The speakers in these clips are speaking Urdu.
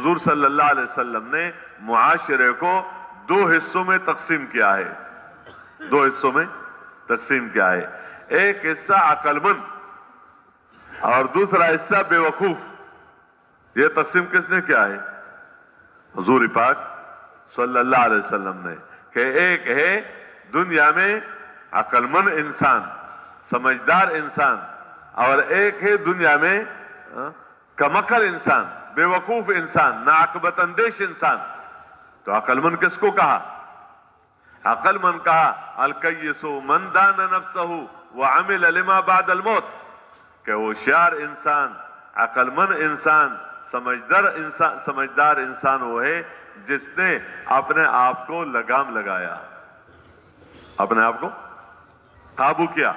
حضور صلی اللہ علیہ وسلم نے معاشرے کو دو حصوں میں تقسیم کیا ہے، دو حصوں میں تقسیم کیا ہے، ایک حصہ عقل مند اور دوسرا حصہ بے وقوف۔ یہ تقسیم کس نے کیا ہے؟ حضور پاک صلی اللہ علیہ وسلم نے، کہ ایک ہے دنیا میں عقل مند انسان، سمجھدار انسان، اور ایک ہے دنیا میں کمعقل انسان، بے وقوف انسان، ناعاقبت اندیش انسان۔ تو عقل مند کس کو کہا؟ عقل مند کہا الکیس من دان نفسہ وعمل لما بعد الموت، کہ ہوشیار انسان، عقل مند انسان، سمجھدار انسان وہ ہے جس نے اپنے آپ کو لگام لگایا، اپنے آپ کو قابو کیا۔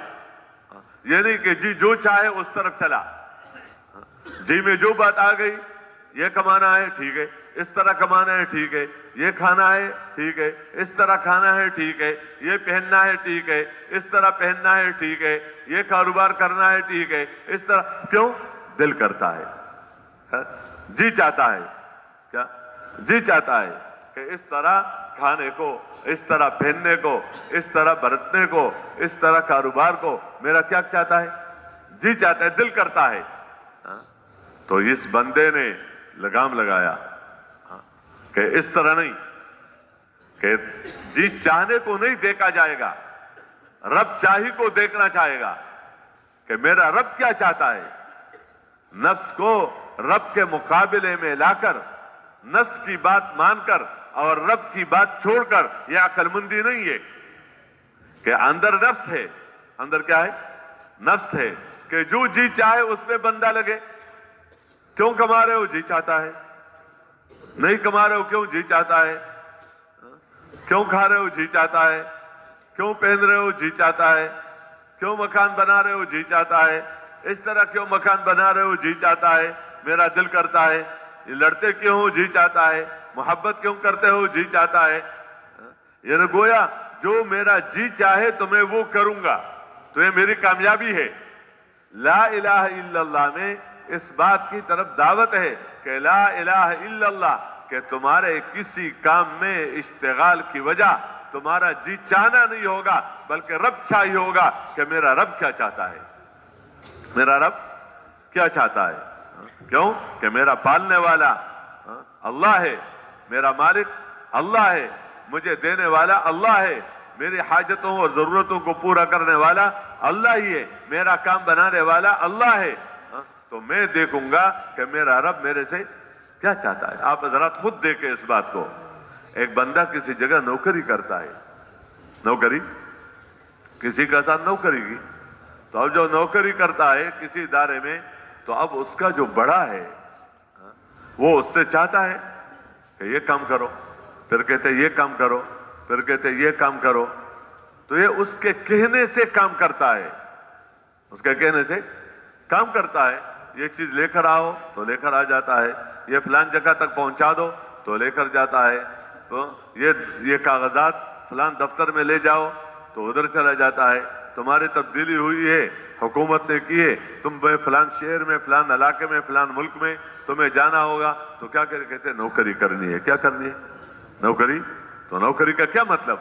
یہ نہیں کہ جی جو چاہے اس طرف چلا، جی میں جو بات آ گئی، یہ کمانا ہے ٹھیک ہے، اس طرح کمانا ہے ٹھیک ہے، یہ کھانا ہے ٹھیک ہے، اس طرح کھانا ہے ٹھیک ہے، یہ پہننا ہے ٹھیک ہے، اس طرح پہننا ہے ٹھیک ہے، یہ کاروبار کرنا ہے ٹھیک ہے، اس طرح۔ کیوں؟ دل کرتا ہے، جی چاہتا ہے، کیا جی چاہتا ہے کہ اس طرح کھانے کو، اس طرح پہننے کو، اس طرح برتنے کو، اس طرح کاروبار کو میرا کیا چاہتا ہے؟ جی چاہتا ہے، دل کرتا ہے۔ تو اس بندے نے لگام لگایا کہ اس طرح نہیں، کہ جی چاہنے کو نہیں دیکھا جائے گا، رب چاہی کو دیکھنا چاہے گا کہ میرا رب کیا چاہتا ہے۔ نفس کو رب کے مقابلے میں لا کر، نفس کی بات مان کر اور رب کی بات چھوڑ کر، یہ عقل مندی نہیں ہے۔ کہ اندر نفس ہے، اندر کیا ہے؟ نفس ہے، کہ جو جی چاہے اس میں بندہ لگے۔ کیوں کما رہے ہو؟ جی چاہتا ہے۔ نہیں کما رہے ہو کیوں؟ جی چاہتا ہے۔ کیوں کھا رہے ہو؟ جی چاہتا ہے۔ کیوں پہن رہے ہو؟ جی چاہتا ہے۔ کیوں مکان بنا رہے ہو؟ جی چاہتا ہے۔ اس طرح کیوں مکان بنا رہے ہو؟ جی چاہتا ہے، میرا دل کرتا ہے۔ یہ لڑتے کیوں ہو؟ جی چاہتا ہے۔ محبت کیوں کرتے ہو؟ جی چاہتا ہے۔ یہ گویا جو میرا جی چاہے تو میں وہ کروں گا، تو یہ میری کامیابی ہے۔ لا الہ الا اللہ میں اس بات کی طرف دعوت ہے کہ لا الہ الا اللہ، کہ تمہارے کسی کام میں اشتغال کی وجہ تمہارا جی چاہنا نہیں ہوگا، بلکہ رب چاہیے ہوگا کہ میرا رب کیا چاہتا ہے، میرا رب کیا چاہتا ہے۔ کیوں؟ کہ میرا پالنے والا اللہ ہے، میرا مالک اللہ ہے، مجھے دینے والا اللہ ہے، میری حاجتوں اور ضرورتوں کو پورا کرنے والا اللہ ہی ہے، میرا کام بنانے والا اللہ ہے۔ تو میں دیکھوں گا کہ میرا رب میرے سے کیا چاہتا ہے۔ آپ حضرات خود دیکھیں اس بات کو۔ ایک بندہ کسی جگہ نوکری کرتا ہے، نوکری کسی کے ساتھ نوکری کی، تو اب جو نوکری کرتا ہے کسی ادارے میں، تو اب اس کا جو بڑا ہے وہ اس سے چاہتا ہے کہ یہ کام کرو، پھر کہتے یہ کام کرو، پھر کہتے یہ کام کرو۔ تو یہ اس کے کہنے سے کام کرتا ہے، اس کے کہنے سے کام کرتا ہے۔ یہ چیز لے کر آؤ تو لے کر آ جاتا ہے، یہ فلان جگہ تک پہنچا دو تو لے کر جاتا ہے، تو یہ کاغذات فلان دفتر میں لے جاؤ تو ادھر چلا جاتا ہے۔ تمہاری تبدیلی ہوئی ہے، حکومت نے کی ہے، تم فلان شہر میں، فلان علاقے میں، فلان ملک میں تمہیں جانا ہوگا، تو کیا کہتے ہیں؟ نوکری کرنی ہے۔ کیا کرنی ہے؟ نوکری۔ تو نوکری کا کیا مطلب؟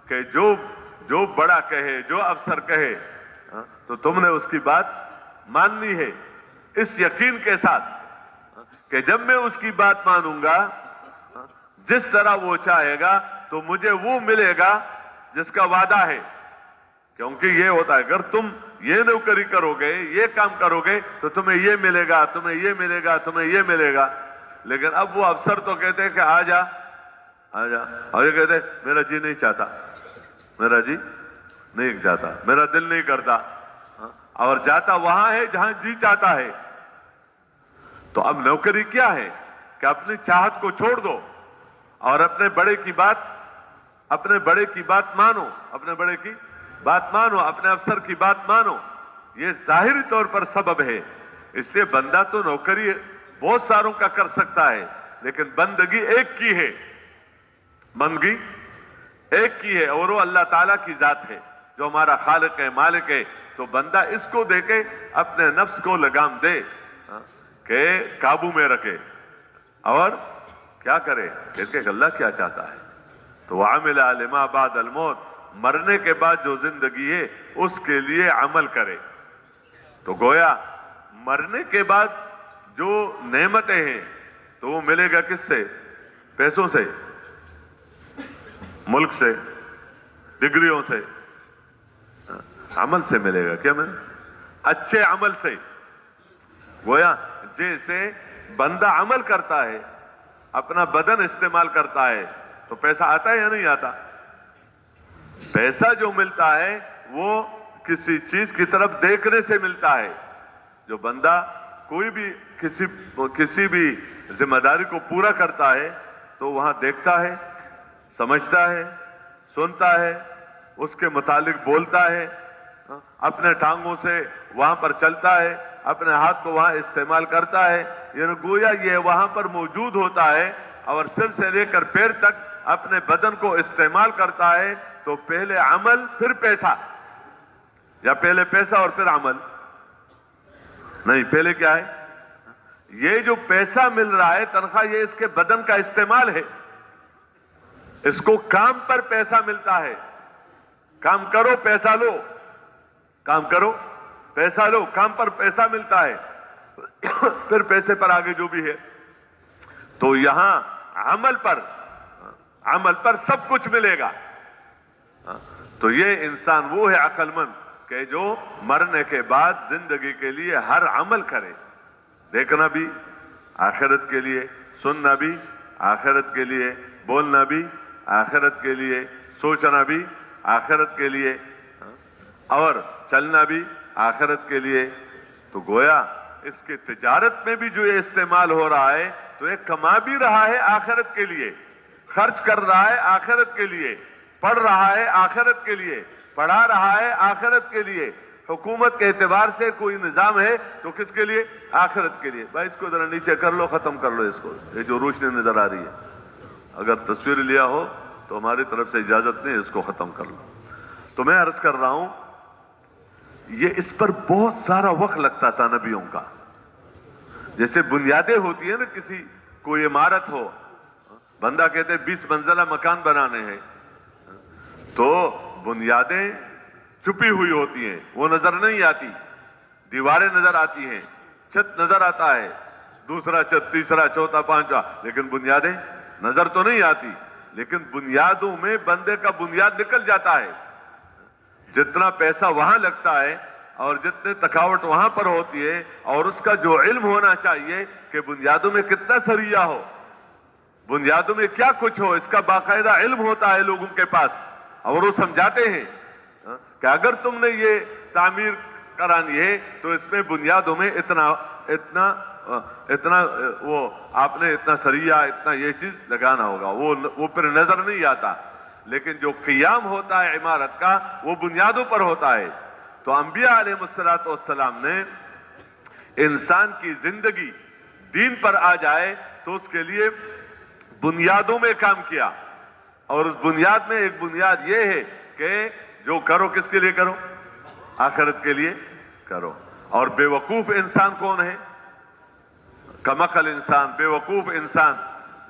کہ جو بڑا کہے، جو افسر کہے، تو تم نے اس کی بات ماننی ہے، اس یقین کے ساتھ کہ جب میں اس کی بات مانوں گا، جس طرح وہ چاہے گا تو مجھے وہ ملے گا جس کا وعدہ ہے۔ کیونکہ یہ ہوتا ہے، اگر تم یہ نوکری کرو گے، یہ کام کرو گے، تو تمہیں یہ ملے گا، تمہیں یہ ملے گا، تمہیں یہ ملے گا۔ لیکن اب وہ افسر تو کہتے ہیں کہ آ جا آ جا، اور یہ کہتے ہیں میرا جی نہیں چاہتا، میرا جی نہیں چاہتا، میرا دل نہیں کرتا، اور جاتا وہاں ہے جہاں جی چاہتا ہے۔ تو اب نوکری کیا ہے؟ کہ اپنی چاہت کو چھوڑ دو اور اپنے بڑے کی بات مانو، اپنے بڑے کی بات مانو، اپنے افسر کی بات مانو۔ یہ ظاہری طور پر سبب ہے۔ اس لیے بندہ تو نوکری بہت ساروں کا کر سکتا ہے، لیکن بندگی ایک کی ہے، بندگی ایک کی ہے، اور وہ اللہ تعالیٰ کی ذات ہے جو ہمارا خالق ہے، مالک ہے۔ تو بندہ اس کو دے کے اپنے نفس کو لگام دے کہ قابو میں رکھے، اور کیا کرے؟ کہ اللہ کیا چاہتا ہے؟ تو وَعَمِلَ لِمَا بَعْدَ الْمَوْتِ، مرنے کے بعد جو زندگی ہے اس کے لیے عمل کرے۔ تو گویا مرنے کے بعد جو نعمتیں ہیں تو وہ ملے گا کس سے؟ پیسوں سے، ملک سے، ڈگریوں سے؟ عمل سے ملے گا۔ کیا ملے؟ اچھے عمل سے۔ گویا جیسے بندہ عمل کرتا ہے، اپنا بدن استعمال کرتا ہے، تو پیسہ آتا ہے یا نہیں آتا؟ پیسہ جو ملتا ہے وہ کسی چیز کی طرف دیکھنے سے ملتا ہے۔ جو بندہ کوئی بھی کسی بھی ذمہ داری کو پورا کرتا ہے تو وہاں دیکھتا ہے، سمجھتا ہے، سنتا ہے، اس کے متعلق بولتا ہے، اپنے ٹانگوں سے وہاں پر چلتا ہے، اپنے ہاتھ کو وہاں استعمال کرتا ہے، یعنی گویا یہ وہاں پر موجود ہوتا ہے اور سر سے لے کر پیر تک اپنے بدن کو استعمال کرتا ہے۔ تو پہلے عمل پھر پیسہ، یا پہلے پیسہ اور پھر عمل؟ نہیں، پہلے کیا ہے؟ یہ جو پیسہ مل رہا ہے تنخواہ، یہ اس کے بدن کا استعمال ہے۔ اس کو کام پر پیسہ ملتا ہے۔ کام کرو پیسہ لو، کام کرو پیسہ لو، کام پر پیسہ ملتا ہے، پھر پیسے پر آگے جو بھی ہے۔ تو یہاں عمل پر سب کچھ ملے گا۔ تو یہ انسان وہ ہے عقل مند کہ جو مرنے کے بعد زندگی کے لیے ہر عمل کرے، دیکھنا بھی آخرت کے لیے، سننا بھی آخرت کے لیے، بولنا بھی آخرت کے لیے، سوچنا بھی آخرت کے لیے، اور چلنا بھی آخرت کے لیے۔ تو گویا اس کے تجارت میں بھی جو یہ استعمال ہو رہا ہے تو یہ کما بھی رہا ہے آخرت کے لیے، خرچ کر رہا ہے آخرت کے لیے، پڑھ رہا ہے آخرت کے لیے، پڑھا رہا ہے آخرت کے لیے۔ حکومت کے اعتبار سے کوئی نظام ہے تو کس کے لیے؟ آخرت کے لیے۔ بھائی اس کو ذرا نیچے کر لو، ختم کر لو اس کو، یہ جو روشنی نظر آ رہی ہے، اگر تصویر لیا ہو تو ہماری طرف سے اجازت نہیں، اس کو ختم کر لو۔ تو میں عرض کر رہا ہوں، یہ اس پر بہت سارا وقت لگتا تھا نبیوں کا۔ جیسے بنیادیں ہوتی ہیں نا، کسی کوئی عمارت ہو، بندہ کہتے 20 منزلہ مکان بنانے ہیں، تو بنیادیں چھپی ہوئی ہوتی ہیں، وہ نظر نہیں آتی، دیواریں نظر آتی ہیں، چھت نظر آتا ہے، دوسرا چھت، تیسرا، چوتھا، پانچواں، لیکن بنیادیں نظر تو نہیں آتی۔ لیکن بنیادوں میں بندے کا بنیاد نکل جاتا ہے۔ جتنا پیسہ وہاں لگتا ہے اور جتنے تھکاوٹ وہاں پر ہوتی ہے، اور اس کا جو علم ہونا چاہیے کہ بنیادوں میں کتنا سریہ ہو، بنیادوں میں کیا کچھ ہو، اس کا باقاعدہ علم ہوتا ہے لوگوں کے پاس، اور وہ سمجھاتے ہیں کہ اگر تم نے یہ تعمیر کرانی ہے تو اس میں بنیادوں میں اتنا وہ آپ نے اتنا سریہ، اتنا یہ چیز لگانا ہوگا، وہ پھر نظر نہیں آتا۔ لیکن جو قیام ہوتا ہے عمارت کا وہ بنیادوں پر ہوتا ہے۔ تو انبیاء علیہ السلام نے انسان کی زندگی دین پر آ جائے تو اس کے لیے بنیادوں میں کام کیا، اور اس بنیاد میں ایک بنیاد یہ ہے کہ جو کرو کس کے لیے کرو؟ آخرت کے لیے کرو۔ اور بے وقوف انسان کون ہے؟ کمعقل انسان، بے وقوف انسان،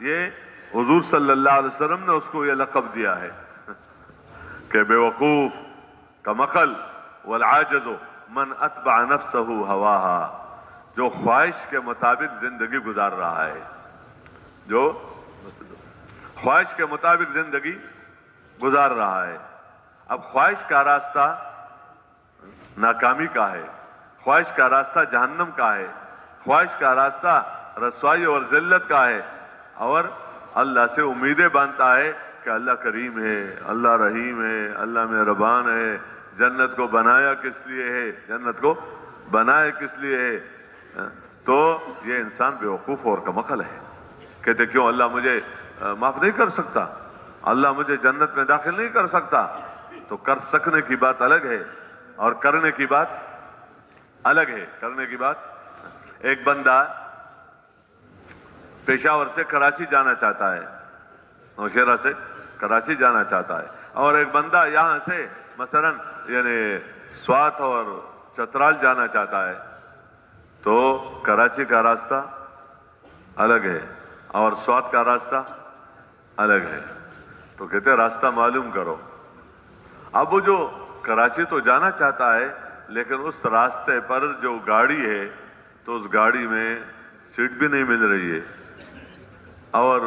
یہ حضور صلی اللہ علیہ وسلم نے اس کو یہ لقب دیا ہے کہ بے وقوف، کمعقل، والعاجز من اتبع نفسہ ہواہا، جو خواہش کے مطابق زندگی گزار رہا ہے، جو خواہش کے مطابق زندگی گزار رہا ہے۔ اب خواہش کا راستہ ناکامی کا ہے، خواہش کا راستہ جہنم کا ہے، خواہش کا راستہ رسوائی اور ذلت کا ہے، اور اللہ سے امیدیں باندھتا ہے کہ اللہ کریم ہے، اللہ رحیم ہے، اللہ مہربان ہے، جنت کو بنایا کس لیے ہے، جنت کو بنایا کس لیے ہے۔ تو یہ انسان بیوقوف اور کمعقل ہے۔ کہتے کیوں اللہ مجھے معاف نہیں کر سکتا، اللہ مجھے جنت میں داخل نہیں کر سکتا؟ تو کر سکنے کی بات الگ ہے اور کرنے کی بات الگ ہے۔ کرنے کی بات، ایک بندہ پشاور سے کراچی جانا چاہتا ہے، نوشہرہ سے کراچی جانا چاہتا ہے، اور ایک بندہ یہاں سے مثلا یعنی سوات اور چترال جانا چاہتا ہے، تو کراچی کا راستہ الگ ہے، اور سوات کا راستہ الگ ہے. تو کہتے ہیں راستہ معلوم کرو. اب وہ جو کراچی تو جانا چاہتا ہے لیکن اس راستے پر جو گاڑی ہے تو اس گاڑی میں سیٹ بھی نہیں مل رہی ہے اور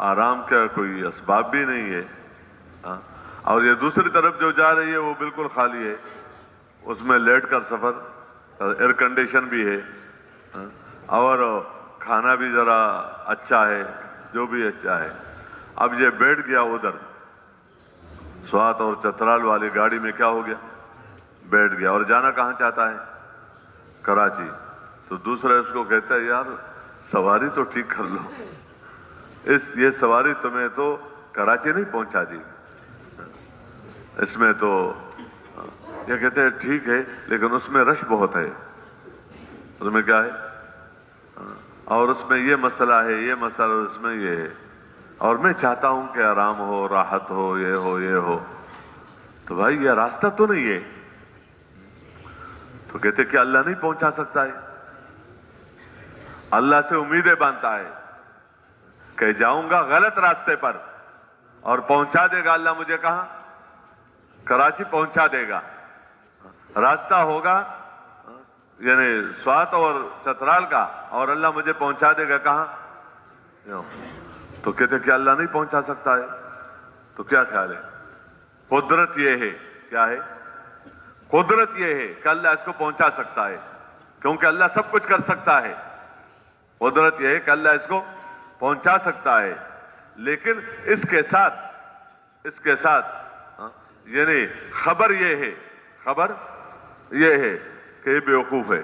آرام کا کوئی اسباب بھی نہیں ہے. اور یہ دوسری طرف جو جا رہی ہے وہ بالکل خالی ہے, اس میں لیٹ کر سفر, ایئر کنڈیشن بھی ہے اور کھانا بھی ذرا اچھا ہے, جو بھی اچھا ہے. اب یہ بیٹھ گیا ادھر سوات اور چترال والی گاڑی میں, کیا ہو گیا, بیٹھ گیا اور جانا کہاں چاہتا ہے, کراچی. تو دوسرا اس کو کہتا ہے یار سواری تو ٹھیک کر لو, یہ سواری تمہیں تو کراچی نہیں پہنچا دی, اس میں تو یہ کہتے ہیں ٹھیک ہے لیکن اس میں رش بہت ہے, اس میں کیا ہے, اور اس میں یہ مسئلہ ہے, یہ مسئلہ اس میں یہ ہے, اور میں چاہتا ہوں کہ آرام ہو, راحت ہو, یہ ہو, یہ ہو. تو بھائی یہ راستہ تو نہیں ہے. تو کہتے کہ اللہ نہیں پہنچا سکتا ہے, اللہ سے امیدیں باندھتا ہے کہ جاؤں گا غلط راستے پر اور پہنچا دے گا اللہ مجھے کہاں, کراچی پہنچا دے گا. راستہ ہوگا یعنی سوات اور چترال کا, اور اللہ مجھے پہنچا دے گا کہاں. تو کہتے کہ اللہ نہیں پہنچا سکتا ہے. تو کیا خیال ہے, قدرت یہ ہے, کیا ہے, قدرت یہ ہے کہ اللہ اس کو پہنچا سکتا ہے کیونکہ اللہ سب کچھ کر سکتا ہے. قدرت یہ ہے کہ اللہ اس کو پہنچا سکتا ہے, لیکن اس کے ساتھ یعنی خبر یہ ہے کہ یہ بیوقوف ہے.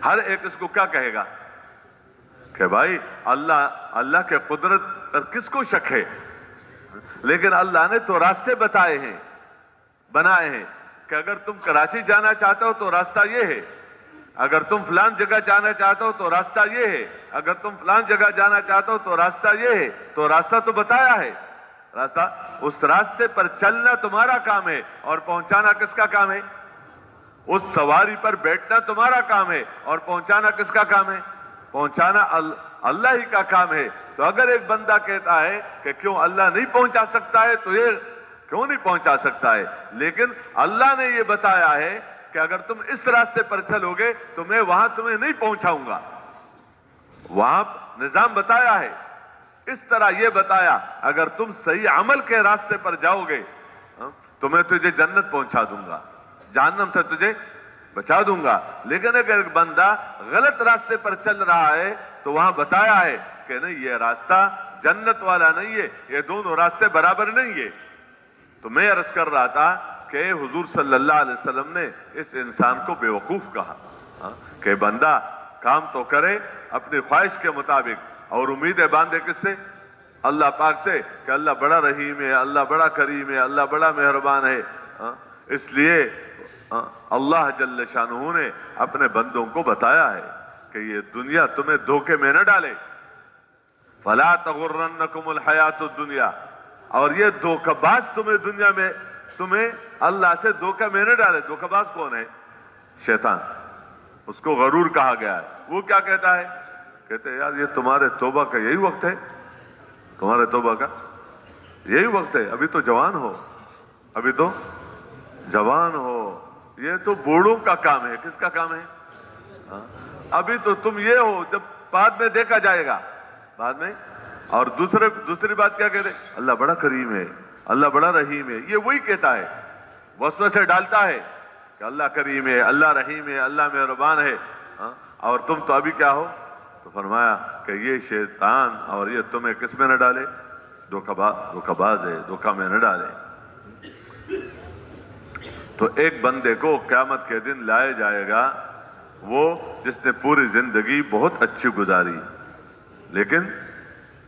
ہر ایک اس کو کیا کہے گا کہ بھائی اللہ کے قدرت پر کس کو شک ہے, لیکن اللہ نے تو راستے بنائے ہیں کہ اگر تم کراچی جانا چاہتے ہو تو راستہ یہ ہے, اگر تم فلان جگہ جانا چاہتے ہو تو راستہ یہ ہے, اگر تم فلان جگہ جانا چاہتے ہو تو راستہ یہ ہے. تو راستہ تو بتایا ہے, راستہ, اس راستے پر چلنا تمہارا کام ہے اور پہنچانا کس کا کام ہے, اس سواری پر بیٹھنا تمہارا کام ہے اور پہنچانا کس کا کام ہے, پہنچانا اللہ ہی کا کام ہے. تو اگر ایک بندہ کہتا ہے کہ کیوں اللہ نہیں پہنچا سکتا ہے, تو یہ کیوں نہیں پہنچا سکتا ہے, لیکن اللہ نے یہ بتایا ہے کہ اگر تم اس راستے پر چلو گے تو میں وہاں تمہیں نہیں پہنچاؤں گا. وہاں نظام بتایا ہے, اس طرح یہ بتایا اگر تم صحیح عمل کے راستے پر جاؤ گے تو میں تجھے جنت پہنچا دوں گا, جہنم سے تجھے بچا دوں گا. لیکن اگر ایک بندہ غلط راستے پر چل رہا ہے تو وہاں بتایا ہے کہ نہیں, یہ راستہ جنت والا نہیں ہے, یہ دونوں راستے برابر نہیں ہے. تو میں عرض کر رہا تھا کہ حضور صلی اللہ علیہ وسلم نے اس انسان کو بیوقوف کہا کہ بندہ کام تو کرے اپنی خواہش کے مطابق اور امیدیں باندھے کس سے, اللہ پاک سے, کہ اللہ بڑا رحیم ہے, اللہ بڑا کریم ہے, اللہ بڑا مہربان ہے. اس لیے اللہ جل شانہ نے اپنے بندوں کو بتایا ہے کہ یہ دنیا تمہیں دھوکے میں نہ ڈالے, فلا تغرنکم الحیات الدنیا, اور یہ دھوکہ باز تمہیں اللہ سے دھوکہ میں نہ ڈالے. دھوکہ باز کون ہے, شیطان, اس کو غرور کہا گیا ہے. وہ کیا کہتا ہے, کہتے ہیں یار یہ تمہارے توبہ کا یہی وقت ہے, تمہارے توبہ کا یہی وقت ہے, ابھی تو جوان ہو, ابھی تو جوان ہو, یہ تو بوڑھوں کا کام ہے. کس کا کام ہے, ابھی تو تم یہ ہو, جب بعد میں دیکھا جائے گا, بعد میں. اور دوسری بات کیا کہتے ہیں, اللہ بڑا کریم ہے, اللہ بڑا رحیم ہے. یہ وہی کہتا ہے, وسوسے ڈالتا ہے کہ اللہ کریم ہے, اللہ رحیم ہے, اللہ مہربان ہے, اور تم تو ابھی کیا ہو. تو فرمایا کہ یہ شیطان اور یہ تمہیں کس میں نہ ڈالے, دھوکہ باز ہے, دھوکہ میں نہ ڈالے. تو ایک بندے کو قیامت کے دن لائے جائے گا, وہ جس نے پوری زندگی بہت اچھی گزاری لیکن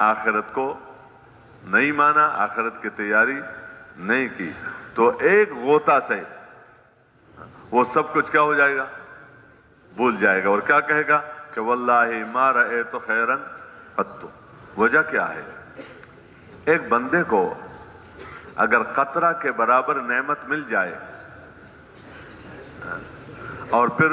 آخرت کو نہیں مانا, آخرت کی تیاری نہیں کی. تو ایک غوطہ سے وہ سب کچھ کیا ہو جائے گا, بھول جائے گا, اور کیا کہے گا کہ واللہ ما رأیت خیرا قط. وجہ کیا ہے, ایک بندے کو اگر قطرہ کے برابر نعمت مل جائے اور پھر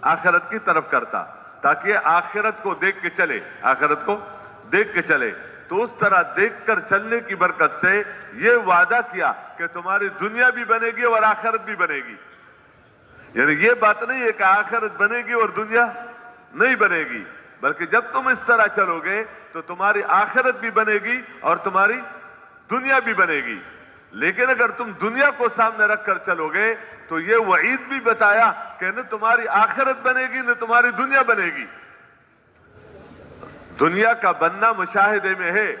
آخرت کی طرف کرتا، تاکہ آخرت کو دیکھ کے چلے، آخرت کو دیکھ کے چلے۔ تو اس طرح دیکھ کر چلنے کی برکت سے یہ وعدہ کیا کہ تمہاری دنیا بھی بنے گی اور آخرت بھی بنے گی۔ یعنی یہ بات نہیں ہے کہ آخرت بنے گی اور دنیا نہیں بنے گی، بلکہ جب تم اس طرح چلو گے تو تمہاری آخرت بھی بنے گی اور تمہاری دنیا بھی بنے گی۔ لیکن اگر تم دنیا کو سامنے رکھ کر چلو گے تو یہ وعید بھی بتایا کہ نہ تمہاری آخرت بنے گی نہ تمہاری دنیا بنے گی۔ دنیا کا بننا مشاہدے میں ہے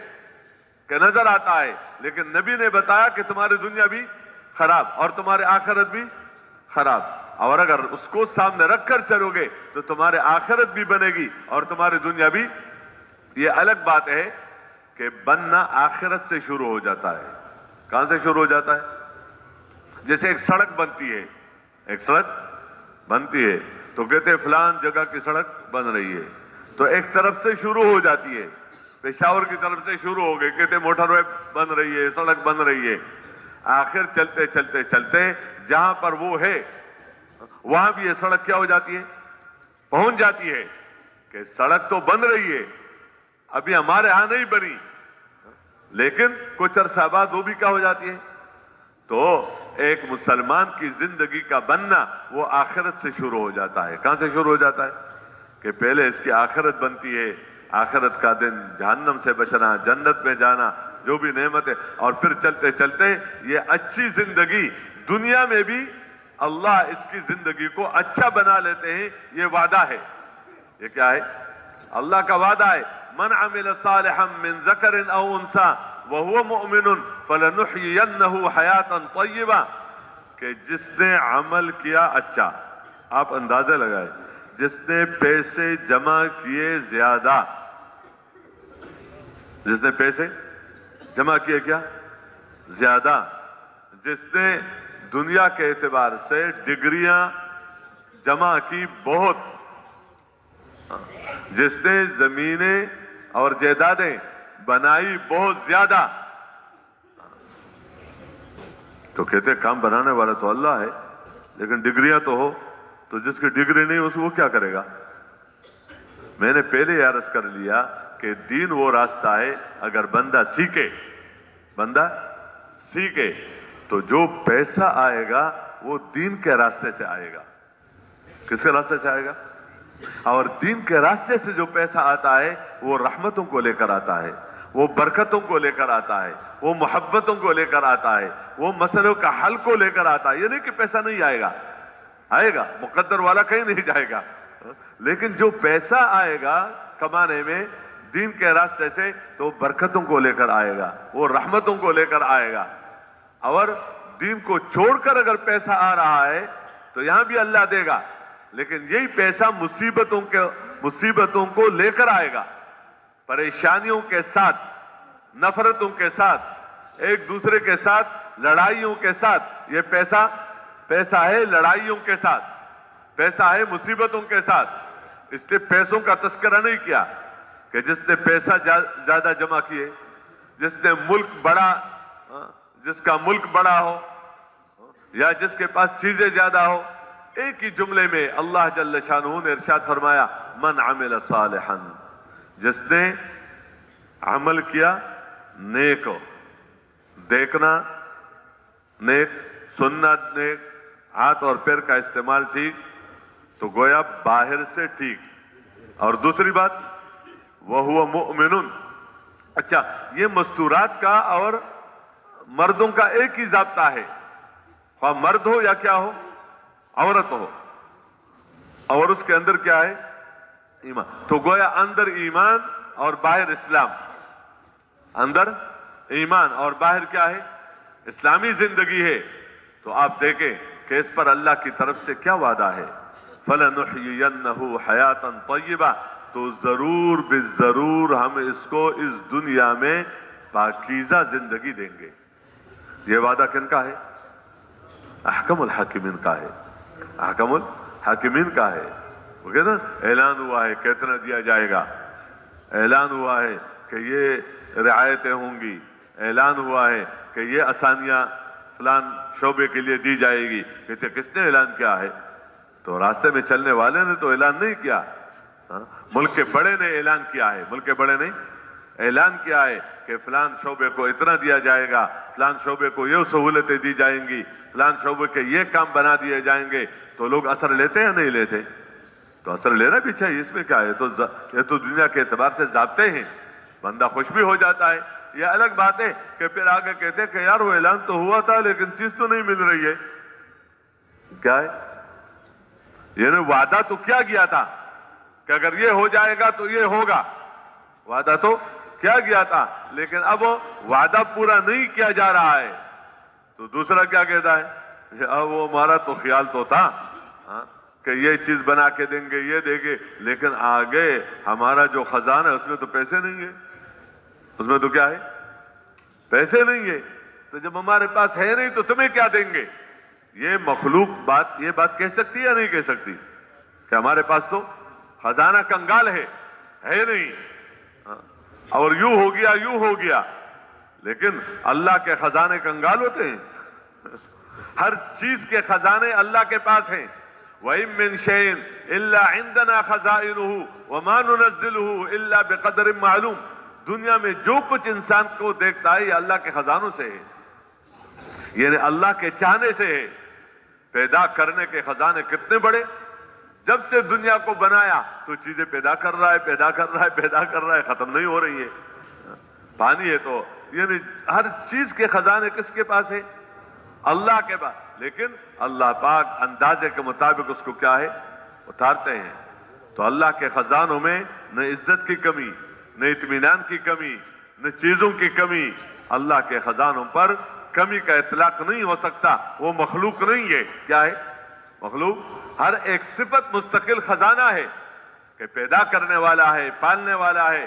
کہ نظر آتا ہے، لیکن نبی نے بتایا کہ تمہاری دنیا بھی خراب اور تمہاری آخرت بھی خراب، اور اگر اس کو سامنے رکھ کر چلو گے تو تمہاری آخرت بھی بنے گی اور تمہاری دنیا بھی۔ یہ الگ بات ہے کہ بننا آخرت سے شروع ہو جاتا ہے۔ کہاں سے شروع ہو جاتا ہے؟ جیسے ایک سڑک بنتی ہے، ایک سڑک بنتی ہے تو کہتے ہیں فلان جگہ کی سڑک بن رہی ہے، تو ایک طرف سے شروع ہو جاتی ہے، پشاور کی طرف سے شروع ہو گئی، کہتے موٹر وے بن رہی ہے، سڑک بن رہی ہے۔ آخر چلتے چلتے چلتے جہاں پر وہ ہے وہاں بھی یہ سڑک کیا ہو جاتی ہے؟ پہنچ جاتی ہے کہ سڑک تو بن رہی ہے، ابھی ہمارے ہاں نہیں بنی، لیکن کچھ عرصہ بعد وہ بھی کیا ہو جاتی ہے۔ تو ایک مسلمان کی زندگی کا بننا وہ آخرت سے شروع ہو جاتا ہے۔ کہاں سے شروع ہو جاتا ہے؟ کہ پہلے اس کی آخرت بنتی ہے، آخرت کا دن، جہنم سے بچنا، جنت میں جانا، جو بھی نعمت ہے، اور پھر چلتے چلتے یہ اچھی زندگی دنیا میں بھی اللہ اس کی زندگی کو اچھا بنا لیتے ہیں۔ یہ وعدہ ہے۔ یہ کیا ہے؟ اللہ کا وعدہ ہے، من عمل صالحا من ذکر او انثى وهو مؤمن فلنحيينه حیاتا طیبہ، کہ جس نے عمل کیا اچھا، آپ اندازہ لگائیں، جس نے پیسے جمع کیے زیادہ، جس نے پیسے جمع کیے کیا زیادہ، جس نے دنیا کے اعتبار سے ڈگریاں جمع کی بہت، جس نے زمینیں اور جائیدادیں بنائی بہت زیادہ، تو کہتے کام بنانے والا تو اللہ ہے، لیکن ڈگریاں تو ہو، تو جس کی ڈگری نہیں اس وہ کیا کرے گا؟ میں نے پہلے یہ عرض کر لیا کہ دین وہ راستہ ہے، اگر بندہ سیکھے تو جو پیسہ آئے گا وہ دین کے راستے سے آئے گا۔ کس کے راستے سے آئے گا؟ اور دین کے راستے سے جو پیسہ آتا ہے وہ رحمتوں کو لے کر آتا ہے، وہ برکتوں کو لے کر آتا ہے، وہ محبتوں کو لے کر آتا ہے، وہ مسئلوں کا حل کو لے کر آتا ہے۔ یہ نہیں کہ پیسہ نہیں آئے گا، آئے گا، مقدر والا کہیں نہیں جائے گا، لیکن جو پیسہ آئے گا کمانے میں دین کے راستے سے تو وہ برکتوں کو لے کر آئے گا، وہ رحمتوں کو لے کر آئے گا۔ اور دین کو چھوڑ کر اگر پیسہ آ رہا ہے تو یہاں بھی اللہ دے گا، لیکن یہی پیسہ مصیبتوں کو لے کر آئے گا، پریشانیوں کے ساتھ، نفرتوں کے ساتھ، ایک دوسرے کے ساتھ لڑائیوں کے ساتھ۔ یہ پیسہ ہے لڑائیوں کے ساتھ، پیسہ ہے مصیبتوں کے ساتھ۔ اس لیے پیسوں کا تذکرہ نہیں کیا کہ جس نے پیسہ زیادہ جمع کیے، جس نے جس کا ملک بڑا ہو یا جس کے پاس چیزیں زیادہ ہو۔ ایک ہی جملے میں اللہ جل شانہ نے ارشاد فرمایا، من عمل صالحا، جس نے عمل کیا نیک ہو، دیکھنا نیک، سننا نیک، ہاتھ اور پیر کا استعمال ٹھیک، تو گویا باہر سے ٹھیک۔ اور دوسری بات وَهُوَ مُؤْمِنٌ۔ اچھا، یہ مستورات کا اور مردوں کا ایک ہی ضابطہ ہے، خواہ مرد ہو یا کیا ہو، عورت ہو، اور اس کے اندر کیا ہے؟ ایمان۔ تو گویا اندر ایمان اور باہر اسلام، اندر ایمان اور باہر کیا ہے؟ اسلامی زندگی ہے۔ تو آپ دیکھیں کہ اس پر اللہ کی طرف سے کیا وعدہ ہے، فَلَنُحْيِيَنَّهُ حَيَاةً طَيِّبَةً، تو ضرور بالضرور ہم اس کو اس دنیا میں پاکیزہ زندگی دیں گے۔ یہ وعدہ کن کا ہے؟ احکم الحاکمین کا ہے، احکم الحاکمین کا ہے۔ وہ کہتے ہیں اعلان ہوا ہے کتنا دیا جائے گا، اعلان ہوا ہے کہ یہ رعایتیں ہوں گی، اعلان ہوا ہے کہ یہ آسانیاں فلان شعبے کے لیے دی جائے گی۔ کہتے کس نے اعلان کیا ہے؟ تو راستے میں چلنے والے نے تو اعلان نہیں کیا، ملک کے بڑے نے اعلان کیا ہے، ملک کے بڑے نے اعلان کیا ہے کہ فلان شعبے کو اتنا دیا جائے گا، فلان شعبے کو یہ سہولتیں دی جائیں گی، فلان شعبے کے یہ کام بنا دیے جائیں گے. تو لوگ اثر لیتے یا نہیں لیتے؟ تو اثر لینا بھی چاہیے، اس میں کیا ہے؟ یہ تو دنیا کے اعتبار سے ضابطے ہیں، بندہ خوش بھی ہو جاتا ہے. یہ الگ بات ہے کہ پھر آگے کہتے کہ یار وہ اعلان تو ہوا تھا لیکن چیز تو نہیں مل رہی ہے. کیا ہے؟ یعنی وعدہ تو کیا کیا تھا کہ اگر یہ ہو جائے گا تو یہ ہوگا، وعدہ تو کیا کیا تھا، لیکن اب وعدہ پورا نہیں کیا جا رہا ہے. تو دوسرا کیا کہتا ہے؟ اب وہ ہمارا تو خیال تو تھا کہ یہ چیز بنا کے دیں گے، یہ دیں گے، لیکن آگے ہمارا جو خزانہ ہے اس میں تو پیسے نہیں ہے. اس میں تو کیا ہے؟ پیسے نہیں ہے. تو جب ہمارے پاس ہے نہیں تو تمہیں کیا دیں گے؟ یہ مخلوق یہ بات کہہ سکتی یا نہیں کہہ سکتی کہ ہمارے پاس تو خزانہ کنگال ہے نہیں، اور یوں ہو گیا یوں ہو گیا. لیکن اللہ کے خزانے کنگال ہوتے ہیں؟ ہر چیز کے خزانے اللہ کے پاس ہیں. وَإِن مِّن شَيْءٍ إِلَّا عِندَنَا خَزَائِنُهُ وَمَا نُنَزِّلُهُ إِلَّا بِقَدْرٍ مَّعْلُومٍ. دنیا میں جو کچھ انسان کو دیکھتا ہے یہ اللہ کے خزانوں سے ہے، یعنی اللہ کے چاہنے سے ہے. پیدا کرنے کے خزانے کتنے بڑے! جب سے دنیا کو بنایا تو چیزیں پیدا کر رہا ہے، پیدا کر رہا ہے، پیدا کر رہا ہے، ختم نہیں ہو رہی ہے. پانی ہے تو یعنی ہر چیز کے خزانے کس کے پاس ہے؟ اللہ کے پاس. لیکن اللہ پاک اندازے کے مطابق اس کو کیا ہے؟ اتارتے ہیں. تو اللہ کے خزانوں میں نہ عزت کی کمی، نہ اطمینان کی کمی، نہ چیزوں کی کمی. اللہ کے خزانوں پر کمی کا اطلاق نہیں ہو سکتا. وہ مخلوق نہیں ہے. کیا ہے؟ مخلوق. ہر ایک صفت مستقل خزانہ ہے کہ پیدا کرنے والا ہے، پالنے والا ہے،